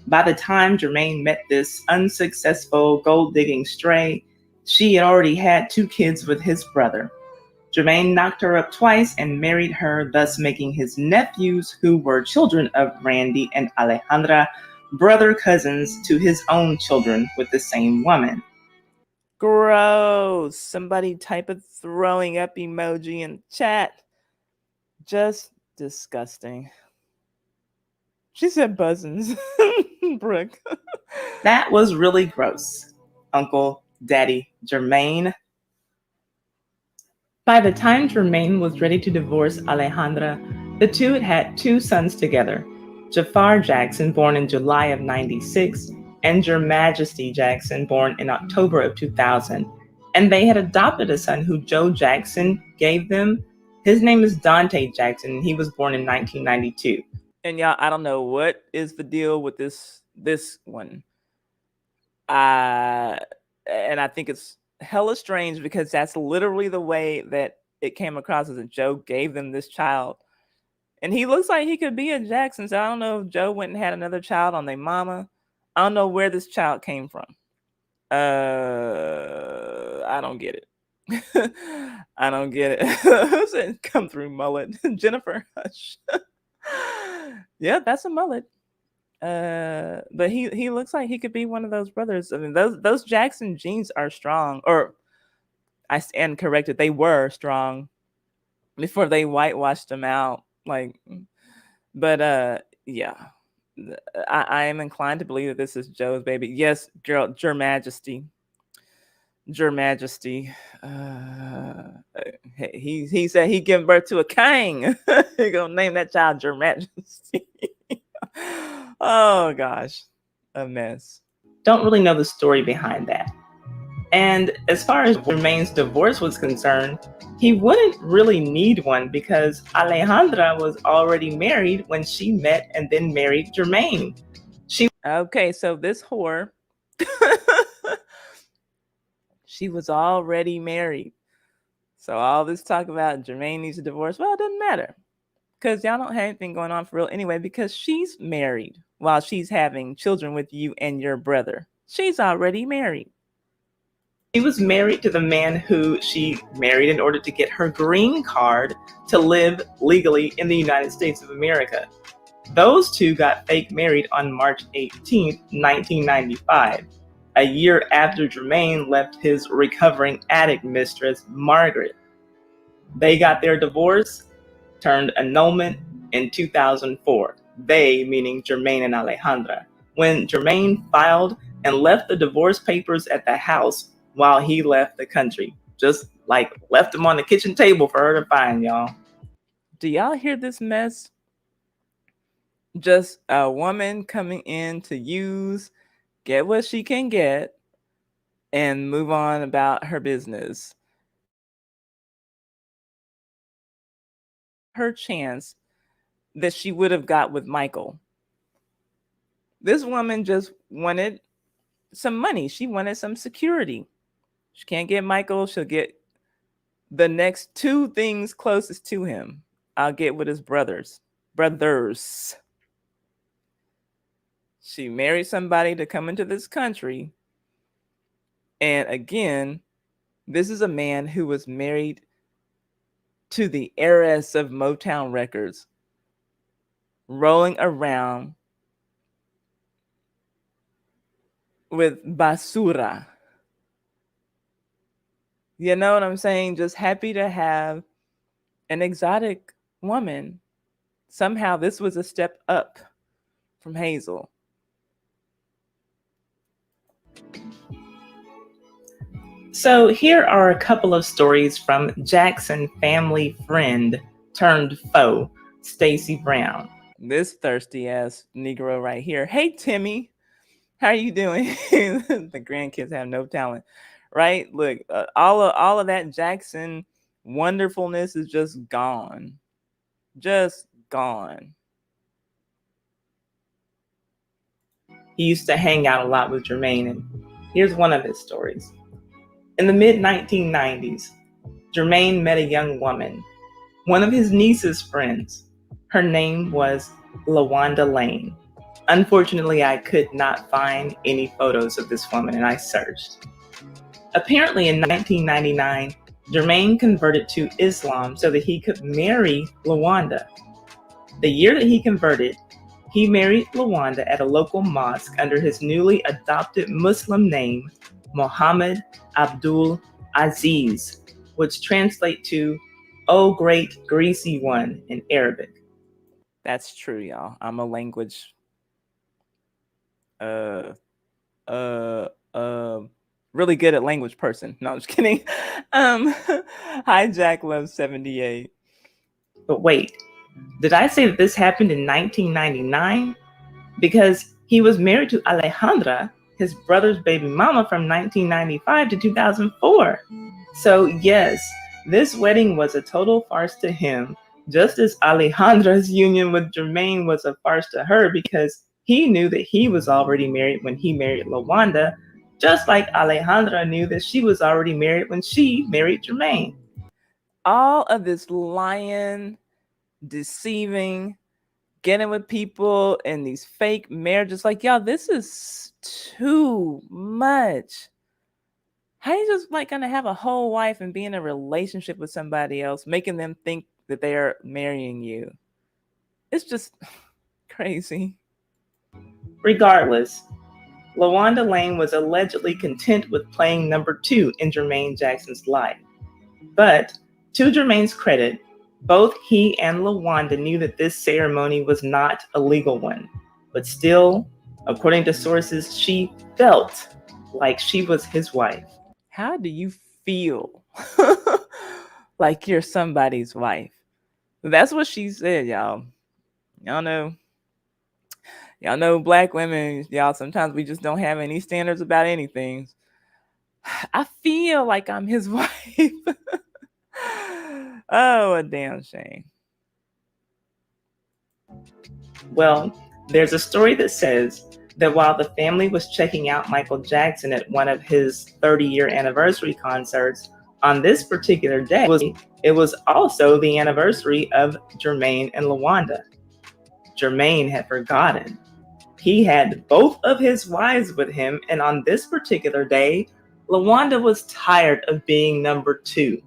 By the time Jermaine met this unsuccessful gold-digging stray, she had already had 2 kids with his brother. Jermaine knocked her up twice and married her, thus making his nephews, who were children of Randy and Alejandra, brother cousins to his own children with the same woman. Gross. Somebody type a throwing up emoji in chat. Just disgusting. She said buzzins. Brooke. That was really gross, Uncle Daddy Jermaine. By the time Jermaine was ready to divorce Alejandra, the two had 2 sons together, Jafar Jackson, born in July of 96, and Your Majesty Jackson, born in October of 2000. And they had adopted a son who Joe Jackson gave them. His name is Dante Jackson, and he was born in 1992. And y'all, I don't know what is the deal with this one. And I think it's hella strange because that's literally the way that it came across, as a Joe gave them this child. And he looks like he could be a Jackson, so I don't know if Joe went and had another child on their mama. I don't know where this child came from. I don't get it. I don't get it. Who said come through mullet? Jennifer Hush. Yeah, that's a mullet. But he looks like he could be one of those brothers. I mean, those Jackson genes are strong, or I stand corrected, they were strong before they whitewashed them out. Like, but yeah, I am inclined to believe that this is Joe's baby. Yes, girl, Your Majesty. Your Majesty. He said he gave birth to a king. He gonna name that child Your Majesty. Oh gosh, a mess. Don't really know the story behind that. And as far as Jermaine's divorce was concerned, he wouldn't really need one because Alejandra was already married when she met and then married Jermaine. Okay, so this whore, she was already married. So all this talk about Jermaine needs a divorce, well, it doesn't matter. Because y'all don't have anything going on for real anyway, because she's married while she's having children with you and your brother. She's already married. She was married to the man who she married in order to get her green card to live legally in the United States of America. Those two got fake married on March 18th, 1995, a year after Jermaine left his recovering addict mistress, Margaret. They got their divorce, turned annulment in 2004. They, meaning Jermaine and Alejandra. When Jermaine filed and left the divorce papers at the house while he left the country. Just like left them on the kitchen table for her to find, y'all. Do y'all hear this mess? Just a woman coming in to use, get what she can get, and move on about her business. Her chance that she would have got with Michael. This woman just wanted some money. She wanted some security. She can't get Michael. She'll get the next two things closest to him. I'll get with his brothers. She married somebody to come into this country. And again, this is a man who was married to the heiress of Motown Records, rolling around with basura. You know what I'm saying? Just happy to have an exotic woman. Somehow this was a step up from Hazel. So here are a couple of stories from Jackson family friend turned foe, Stacy Brown. This thirsty ass Negro right here. Hey, Timmy, how are you doing? The grandkids have no talent, right? Look, all of that Jackson wonderfulness is just gone. Just gone. He used to hang out a lot with Jermaine, and here's one of his stories. In the mid-1990s, Jermaine met a young woman, one of his niece's friends. Her name was Lawanda Lane. Unfortunately, I could not find any photos of this woman, and I searched. Apparently, in 1999, Jermaine converted to Islam so that he could marry Lawanda. The year that he converted, he married Lawanda at a local mosque under his newly adopted Muslim name, Muhammad Abdul Aziz, which translates to, "Oh great greasy one" in Arabic. That's true, y'all. I'm a language really good at language person. No, I'm just kidding. Hi, Jack Love 78. But wait, did I say that this happened in 1999? Because he was married to Alejandra, his brother's baby mama, from 1995 to 2004. So yes, this wedding was a total farce to him, just as Alejandra's union with Jermaine was a farce to her, because he knew that he was already married when he married Lawanda, just like Alejandra knew that she was already married when she married Jermaine. All of this lying, deceiving, getting with people in these fake marriages, like, y'all, this is too much. How you just like gonna have a whole wife and be in a relationship with somebody else, making them think that they are marrying you? It's just crazy. Regardless, Lawanda Lane was allegedly content with playing number 2 in Jermaine Jackson's life. But to Jermaine's credit, both he and Lawanda knew that this ceremony was not a legal one. But still, according to sources, she felt like she was his wife. How do you feel like you're somebody's wife? That's what she said, y'all. Y'all know Black women, y'all, sometimes we just don't have any standards about anything. I feel like I'm his wife. Oh, a damn shame. Well, there's a story that says that while the family was checking out Michael Jackson at one of his 30-year anniversary concerts, on this particular day, it was also the anniversary of Jermaine and Lawanda. Jermaine had forgotten. He had both of his wives with him, and on this particular day, Lawanda was tired of being number two.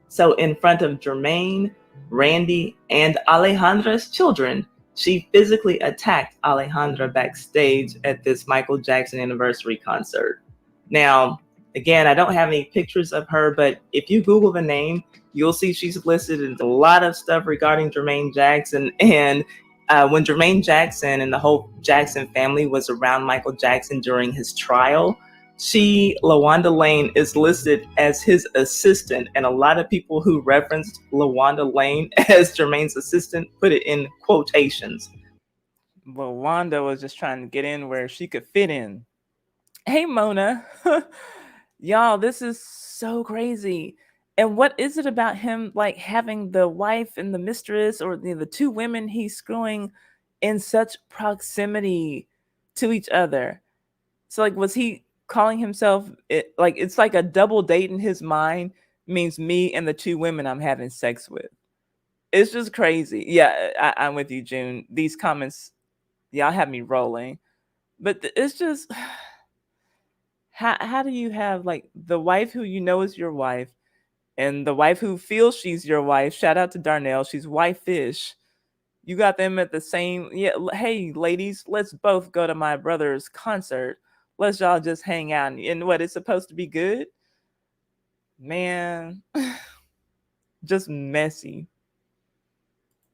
So, in front of Jermaine, Randy, and Alejandra's children, she physically attacked Alejandra backstage at this Michael Jackson anniversary concert. Now, again, I don't have any pictures of her, but if you Google the name, you'll see she's listed in a lot of stuff regarding Jermaine Jackson. And when Jermaine Jackson and the whole Jackson family was around Michael Jackson during his trial, Lawanda Lane, is listed as his assistant, and a lot of people who referenced Lawanda Lane as Jermaine's assistant put it in quotations. Lawanda was just trying to get in where she could fit in. Hey, Mona. Y'all, this is so crazy. And what is it about him, like having the wife and the mistress, or the two women he's screwing in such proximity to each other? So, like, was he calling himself like, it's like a double date in his mind means me and the two women I'm having sex with? It's just crazy. Yeah, I'm with you, June. These comments, y'all have me rolling. But it's just, how do you have like the wife who you know is your wife, and the wife who feels she's your wife? Shout out to Darnell, she's wife-ish. You got them at the same. Yeah, hey ladies, let's both go to my brother's concert. Let's y'all just hang out, and what, it's supposed to be good? Man, just messy.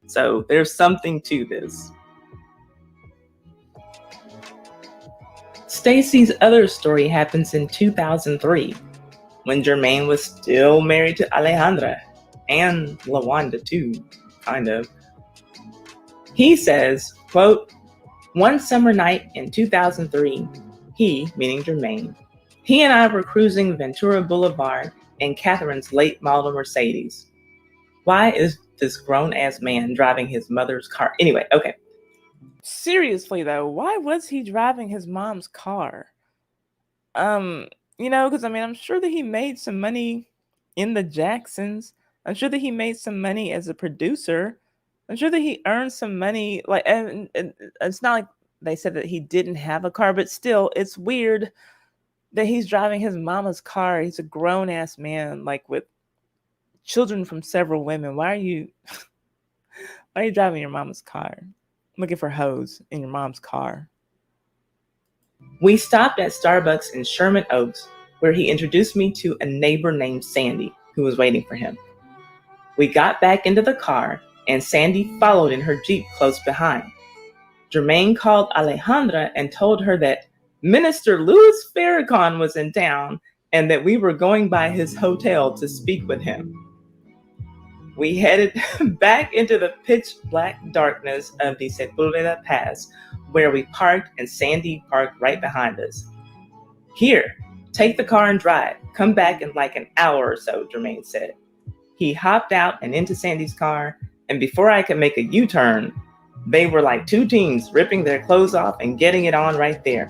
So there's something to this. Stacy's other story happens in 2003, when Jermaine was still married to Alejandra, and Lawanda too, kind of. He says, quote, "One summer night in 2003, he, meaning Jermaine, he and I were cruising Ventura Boulevard in Catherine's late model Mercedes. Why is this grown-ass man driving his mother's car?" Anyway, okay. Seriously though, why was he driving his mom's car? Because I mean, I'm sure that he made some money in the Jacksons. I'm sure that he made some money as a producer. I'm sure that he earned some money. Like, and it's not like they said that he didn't have a car, but still, it's weird that he's driving his mama's car. He's a grown ass man, like with children from several women. Why are you driving your mama's car? Looking for hoes in your mom's car. We stopped at Starbucks in Sherman Oaks, where he introduced me to a neighbor named Sandy, who was waiting for him. We got back into the car, and Sandy followed in her Jeep close behind. Jermaine called Alejandra and told her that Minister Louis Farrakhan was in town and that we were going by his hotel to speak with him. We headed back into the pitch black darkness of the Sepulveda Pass, where we parked, and Sandy parked right behind us. "Here, take the car and drive. Come back in like an hour or so," Jermaine said. He hopped out and into Sandy's car, and before I could make a U-turn, they were like two teens ripping their clothes off and getting it on right there.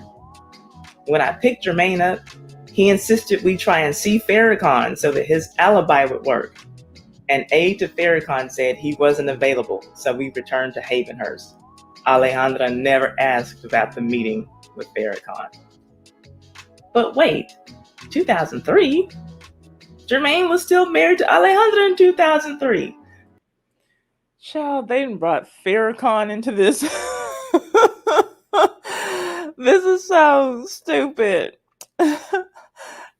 When I picked Jermaine up, he insisted we try and see Farrakhan so that his alibi would work. An aide to Farrakhan said he wasn't available, so we returned to Havenhurst. Alejandra never asked about the meeting with Farrakhan. But wait, 2003? Jermaine was still married to Alejandra in 2003. Child, they brought Farrakhan into this. This is so stupid.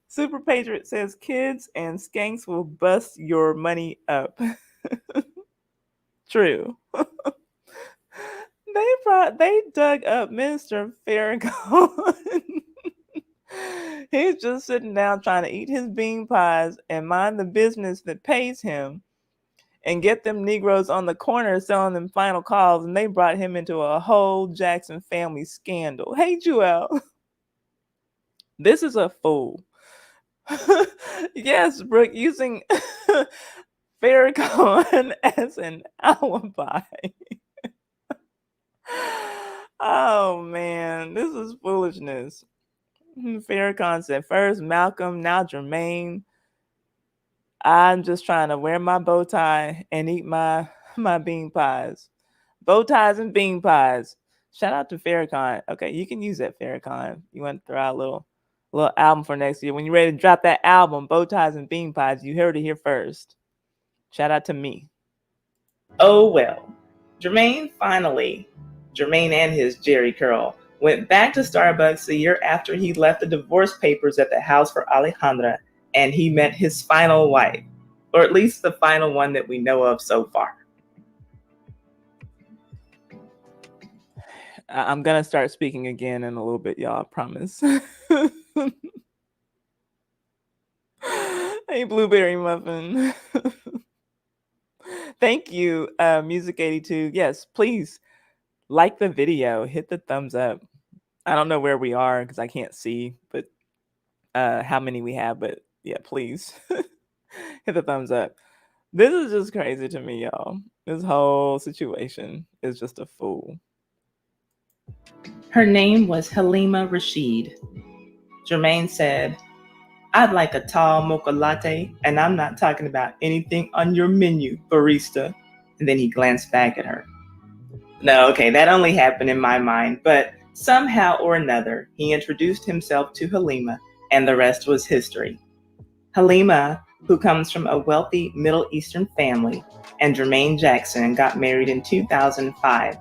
Super Patriot says kids and skanks will bust your money up. True. They dug up Minister Farrakhan. He's just sitting down trying to eat his bean pies and mind the business that pays him and get them Negroes on the corner selling them final calls, and they brought him into a whole Jackson family scandal. Hey, Joelle. This is a fool. Yes, Brooke, using Farrakhan as an alibi. Oh, man, this is foolishness. Farrakhan said first Malcolm, now Jermaine. I'm just trying to wear my bow tie and eat my bean pies. Bow ties and bean pies. Shout out to Farrakhan. Okay, you can use that, Farrakhan. You want to throw out a little little album for next year. When you're ready to drop that album, Bow Ties and Bean Pies, you heard it here first. Shout out to me. Oh well. Jermaine and his Jerry curl, went back to Starbucks a year after he left the divorce papers at the house for Alejandra, and he met his final wife, or at least the final one that we know of so far. I'm gonna start speaking again in a little bit, y'all, I promise. Hey, Blueberry Muffin. Thank you, Music 82. Yes, please like the video, hit the thumbs up. I don't know where we are because I can't see, but how many we have, but yeah, please hit the thumbs up. This is just crazy to me, y'all. This whole situation is just a fool. Her name was Halima Rashid. Jermaine said, "I'd like a tall mocha latte, and I'm not talking about anything on your menu, barista." And then he glanced back at her. No, okay, that only happened in my mind, but somehow or another, he introduced himself to Halima, and the rest was history. Halima, who comes from a wealthy Middle Eastern family, and Jermaine Jackson got married in 2005,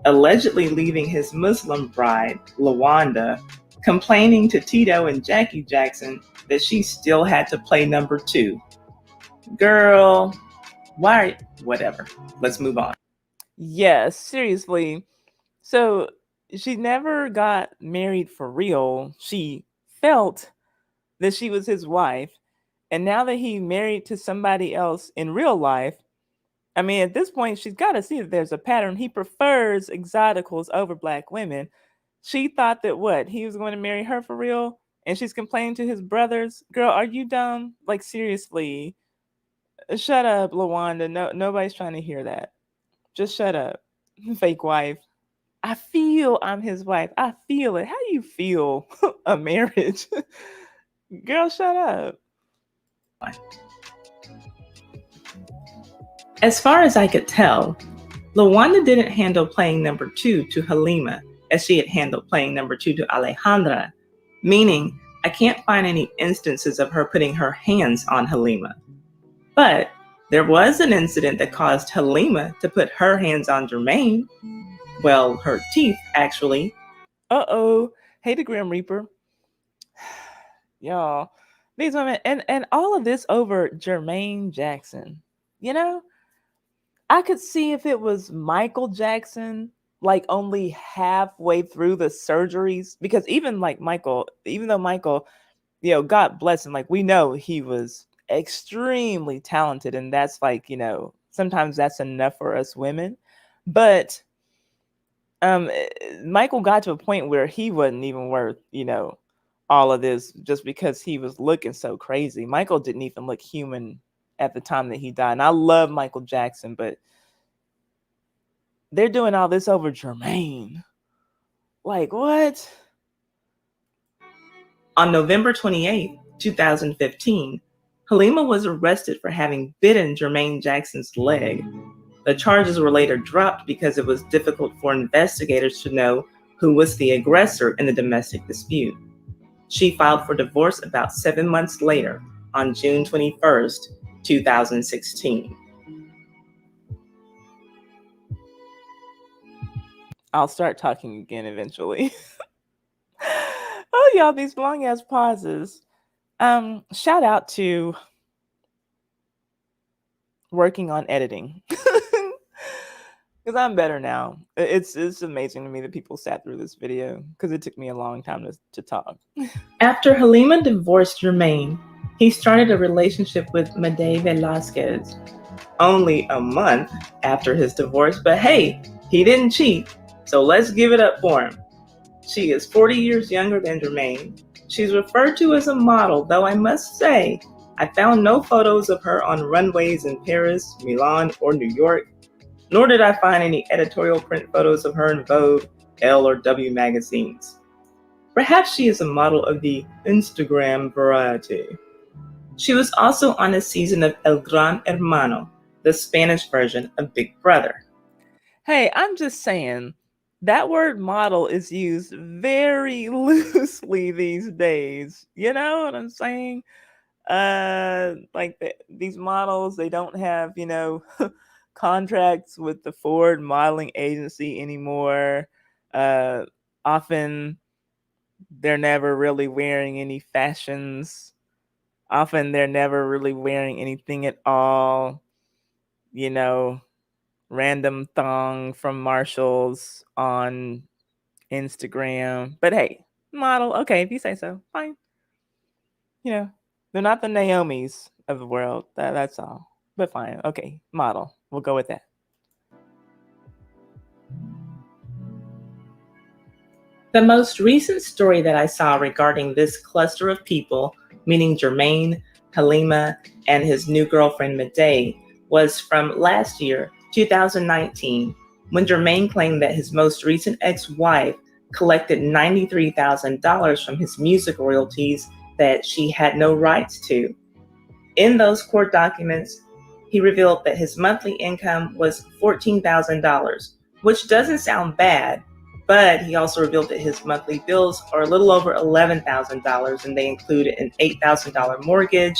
allegedly leaving his Muslim bride, Lawanda, complaining to Tito and Jackie Jackson that she still had to play number 2. Girl, why? Whatever. Let's move on. Yes, seriously. So she never got married for real. She felt that she was his wife. And now that he married to somebody else in real life, I mean, at this point, she's got to see that there's a pattern. He prefers exoticals over black women. She thought that what? He was going to marry her for real? And she's complaining to his brothers. Girl, are you dumb? Like, seriously. Shut up, Lawanda. No, nobody's trying to hear that. Just shut up. Fake wife. I feel I'm his wife. I feel it. How do you feel a marriage? Girl, shut up. As far as I could tell, Lawanda didn't handle playing number 2 to Halima as she had handled playing number 2 to Alejandra, meaning I can't find any instances of her putting her hands on Halima. But there was an incident that caused Halima to put her hands on Jermaine. Well, her teeth, actually. Uh-oh. Hey, the Grim Reaper. Y'all, these women, and all of this over Jermaine Jackson. You know, I could see if it was Michael Jackson, like only halfway through the surgeries, because even like Michael, even though Michael, you know, God bless him, like we know he was extremely talented, and that's like, you know, sometimes that's enough for us women. But Michael got to a point where he wasn't even worth, you know, all of this just because he was looking so crazy. Michael didn't even look human at the time that he died. And I love Michael Jackson, but they're doing all this over Jermaine. Like, what? On November 28, 2015, Halima was arrested for having bitten Jermaine Jackson's leg. The charges were later dropped because it was difficult for investigators to know who was the aggressor in the domestic dispute. She filed for divorce about 7 months later, on June 21st, 2016. I'll start talking again eventually. Oh, y'all, these long ass pauses. Shout out to working on editing. Because I'm better now. It's amazing to me that people sat through this video because it took me a long time to talk. After Halima divorced Jermaine, he started a relationship with Made Velasquez. Only a month after his divorce, but hey, he didn't cheat, so let's give it up for him. She is 40 years younger than Jermaine. She's referred to as a model, though I must say, I found no photos of her on runways in Paris, Milan, or New York, nor did I find any editorial print photos of her in Vogue, Elle, or W magazines. Perhaps she is a model of the Instagram variety. She was also on a season of El Gran Hermano, the Spanish version of Big Brother. Hey, I'm just saying, that word model is used very loosely these days. You know what I'm saying? Like these models, they don't have, contracts with the Ford modeling agency anymore. Uh, Often they're never really wearing any fashions. Often they're never really wearing anything at all. You know, random thong from Marshalls on Instagram. But hey, model, okay, if you say so, fine. They're not the Naomis of the world. That's all. But fine, okay, model. We'll go with that. The most recent story that I saw regarding this cluster of people, meaning Jermaine, Halima, and his new girlfriend Madej, was from last year, 2019, when Jermaine claimed that his most recent ex-wife collected $93,000 from his music royalties that she had no rights to. In those court documents, he revealed that his monthly income was $14,000, which doesn't sound bad, but he also revealed that his monthly bills are a little over $11,000, and they include an $8,000 mortgage,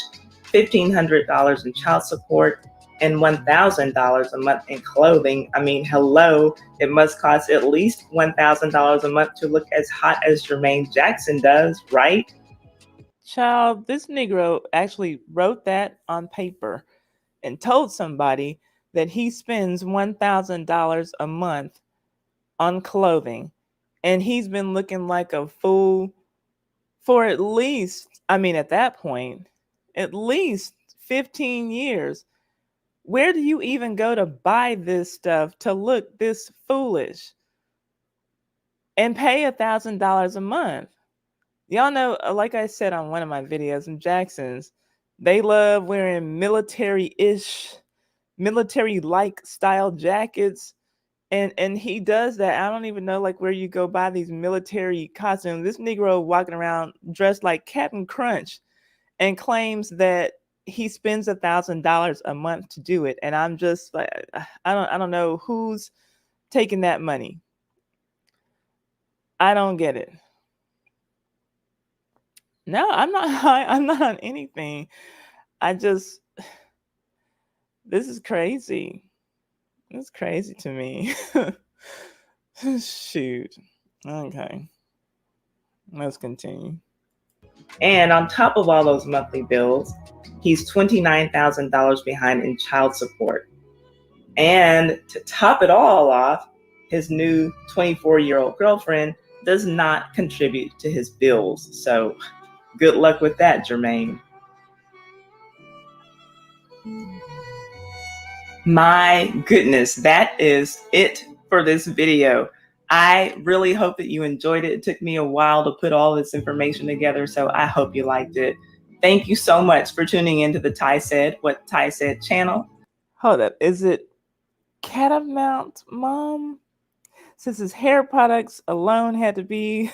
$1,500 in child support, and $1,000 a month in clothing. I mean, hello, it must cost at least $1,000 a month to look as hot as Jermaine Jackson does, right? Child, this Negro actually wrote that on paper and told somebody that he spends $1,000 a month on clothing, and he's been looking like a fool for at least, at that point, at least 15 years. Where do you even go to buy this stuff to look this foolish and pay $1,000 a month? Y'all know, like I said on one of my videos, in Jackson's, they love wearing military-like style jackets. And he does that. I don't even know like where you go buy these military costumes. This Negro walking around dressed like Captain Crunch and claims that he spends $1,000 a month to do it. And I'm just like, I don't know who's taking that money. I don't get it. No, I'm not high. I'm not on anything. This is crazy. It's crazy to me. Shoot. Okay. Let's continue. And on top of all those monthly bills, he's $29,000 behind in child support. And to top it all off, his new 24-year-old girlfriend does not contribute to his bills. So good luck with that, Jermaine. My goodness, that is it for this video. I really hope that you enjoyed it. It took me a while to put all this information together, so I hope you liked it. Thank you so much for tuning into the Ty Said What Ty Said channel. Hold up, is it Catamount Mom? Since his hair products alone had to be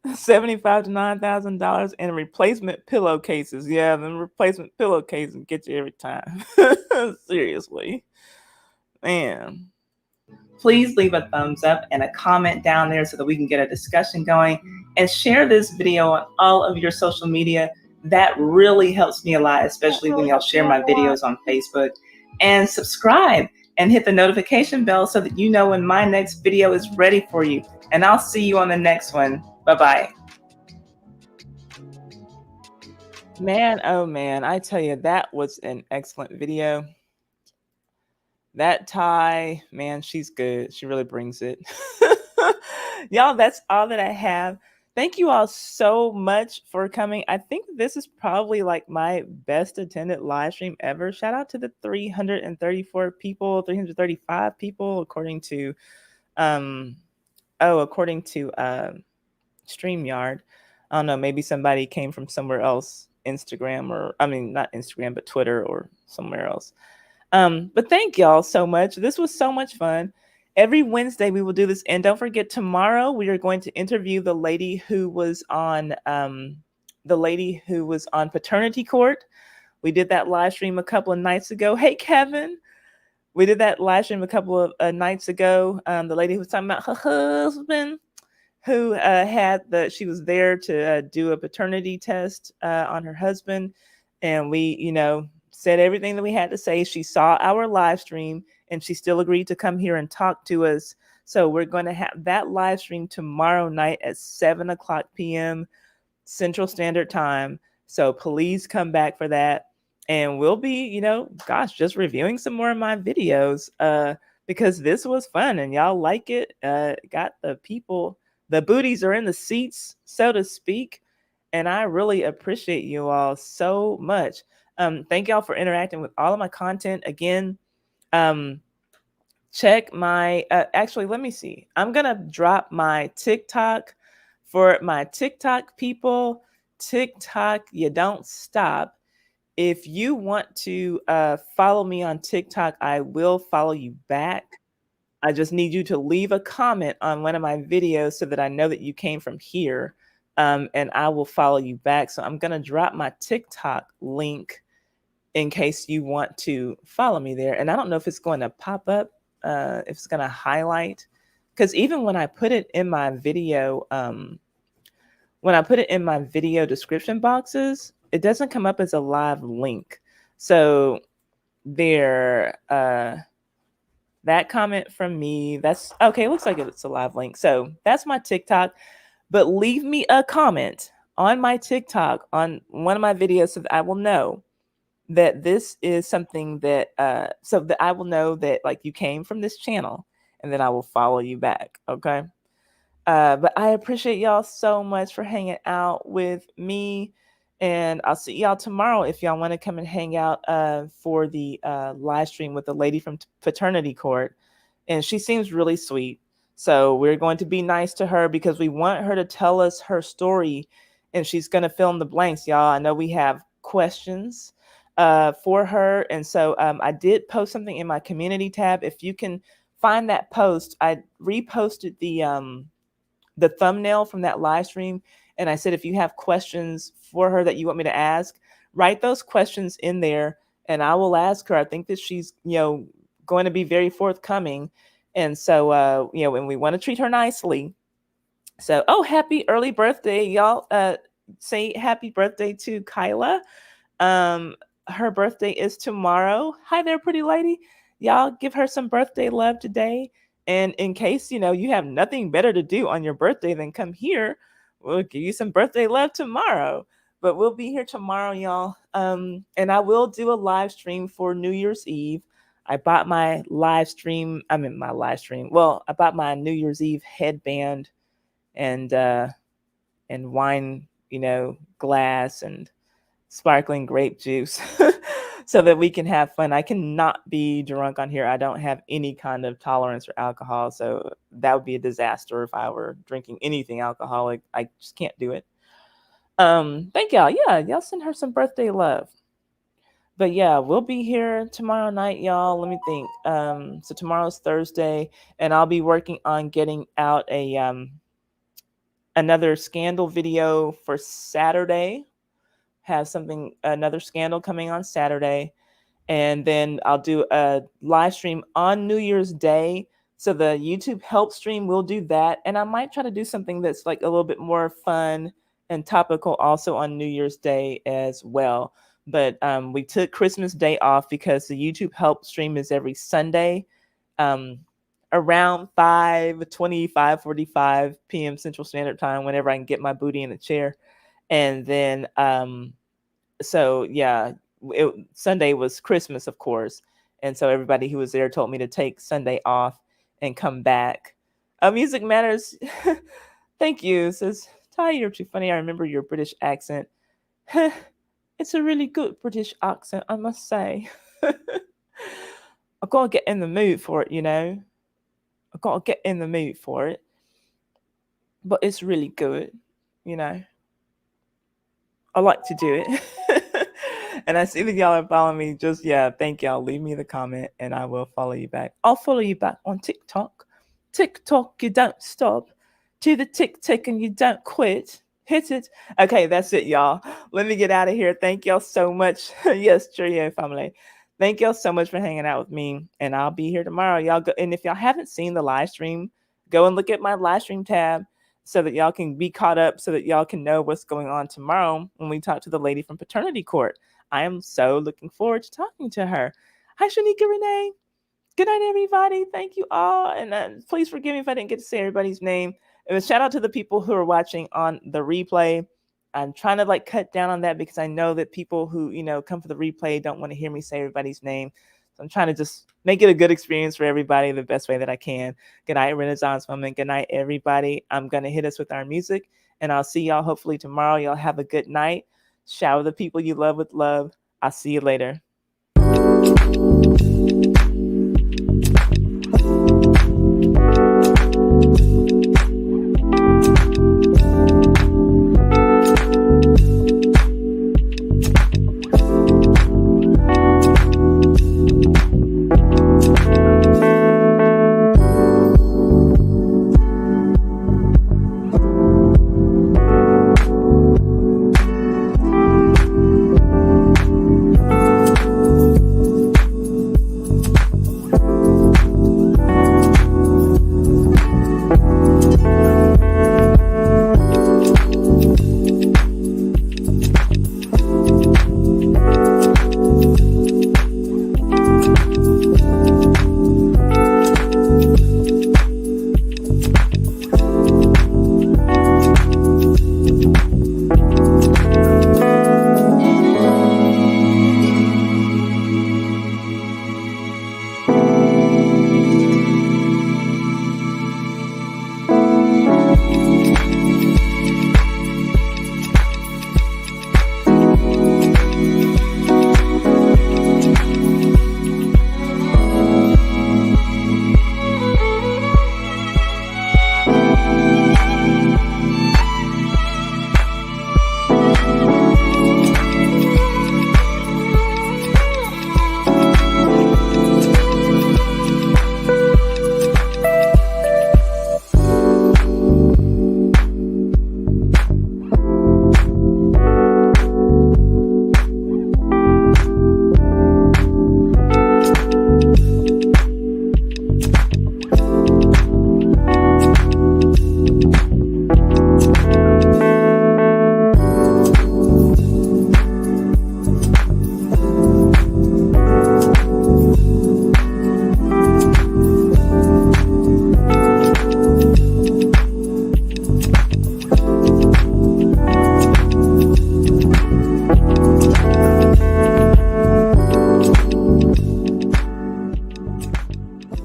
$75,000 to $9,000, and replacement pillowcases. Yeah, the replacement pillowcases get you every time. Seriously. Man. Please leave a thumbs up and a comment down there so that we can get a discussion going, and share this video on all of your social media. That really helps me a lot, especially when y'all share my videos on Facebook. And subscribe and hit the notification bell so that you know when my next video is ready for you. And I'll see you on the next one. Bye-bye. Man, oh man, I tell you, that was an excellent video. That Ty, man, she's good. She really brings it. Y'all, that's all that I have. Thank you all so much for coming. I think this is probably like my best attended live stream ever. Shout out to the 334 people, 335 people, according to StreamYard. I don't know, maybe somebody came from somewhere else, Instagram, or not Instagram, but Twitter or somewhere else. But thank y'all so much. This was so much fun. Every Wednesday we will do this, and don't forget, tomorrow we are going to interview the lady who was on paternity court. We did that live stream a couple of nights ago. Hey, Kevin. we did that live stream a couple of nights ago. The lady who was talking about her husband, who she was there to do a paternity test on her husband, and we, said everything that we had to say. She saw our live stream, and she still agreed to come here and talk to us. So we're going to have that live stream tomorrow night at 7 o'clock p.m. Central Standard Time. So please come back for that. And we'll be, just reviewing some more of my videos because this was fun and y'all like it. Got the booties are in the seats, so to speak. And I really appreciate you all so much. Thank y'all for interacting with all of my content. Again, check my, actually, let me see. I'm going to drop my TikTok for my TikTok people. TikTok, you don't stop. If you want to follow me on TikTok, I will follow you back. I just need you to leave a comment on one of my videos so that I know that you came from here, and I will follow you back. So I'm going to drop my TikTok link in case you want to follow me there. And I don't know if it's going to pop up, if it's going to highlight, because even when I put it in my video, description boxes, it doesn't come up as a live link. So there, that comment from me, that's okay. It looks like it's a live link. So that's my TikTok, but leave me a comment on my TikTok on one of my videos so that I will know that this is something that, so that I will know that like you came from this channel, and then I will follow you back. Okay. But I appreciate y'all so much for hanging out with me, and I'll see y'all tomorrow if y'all want to come and hang out for the live stream with the lady from Paternity Court. And she seems really sweet. So we're going to be nice to her because we want her to tell us her story, and she's going to fill in the blanks, y'all. I know we have questions for her. And so I did post something in my community tab. If you can find that post, I reposted the thumbnail from that live stream. And I said, if you have questions for her that you want me to ask, write those questions in there and I will ask her. I think that she's, going to be very forthcoming. And so, and we want to treat her nicely. So, happy early birthday, y'all. Say happy birthday to Kyla. Her birthday is tomorrow. Hi there, pretty lady. Y'all give her some birthday love today. And in case, you have nothing better to do on your birthday than come here, we'll give you some birthday love tomorrow. But we'll be here tomorrow, y'all. And I will do a live stream for New Year's Eve. I bought my live stream. Well, I bought my New Year's Eve headband and wine, glass and sparkling grape juice so that we can have fun. I cannot be drunk on here. I don't have any kind of tolerance for alcohol. So that would be a disaster if I were drinking anything alcoholic. I just can't do it. Thank y'all. Yeah, y'all send her some birthday love. But yeah, we'll be here tomorrow night, y'all. Let me think. So tomorrow's Thursday, and I'll be working on getting out a another scandal video for Saturday. Have another scandal coming on Saturday. And then I'll do a live stream on New Year's Day. So the YouTube help stream will do that. And I might try to do something that's like a little bit more fun and topical also on New Year's Day as well. But we took Christmas Day off because the YouTube help stream is every Sunday around 5:20, 5:45 p.m. Central Standard Time, whenever I can get my booty in the chair. And then, so yeah, Sunday was Christmas, of course. And so everybody who was there told me to take Sunday off and come back. Music Matters. Thank you. It says, Ty, you're too funny. I remember your British accent. It's a really good British accent, I must say. I've got to get in the mood for it, I've got to get in the mood for it. But it's really good, I like to do it. And I see that y'all are following me. Just, thank y'all. Leave me the comment and I will follow you back. I'll follow you back on TikTok. TikTok, you don't stop. To the tick and you don't quit. Hit it. Okay, that's it, y'all. Let me get out of here. Thank y'all so much. Yes, cheerio, family. Thank y'all so much for hanging out with me, and I'll be here tomorrow. Y'all go, and if y'all haven't seen the live stream, go and look at my live stream tab so that y'all can be caught up, so that y'all can know what's going on tomorrow when we talk to the lady from paternity court. I am so looking forward to talking to her. Hi, Shanika Renee. Good night, everybody. Thank you all. And please forgive me if I didn't get to say everybody's name. And a shout out to the people who are watching on the replay. I'm trying to cut down on that because I know that people who, come for the replay don't want to hear me say everybody's name. So I'm trying to just make it a good experience for everybody the best way that I can. Good night, Renaissance Woman. Good night, everybody. I'm going to hit us with our music, and I'll see y'all hopefully tomorrow. Y'all have a good night. Shower the people you love with love. I'll see you later.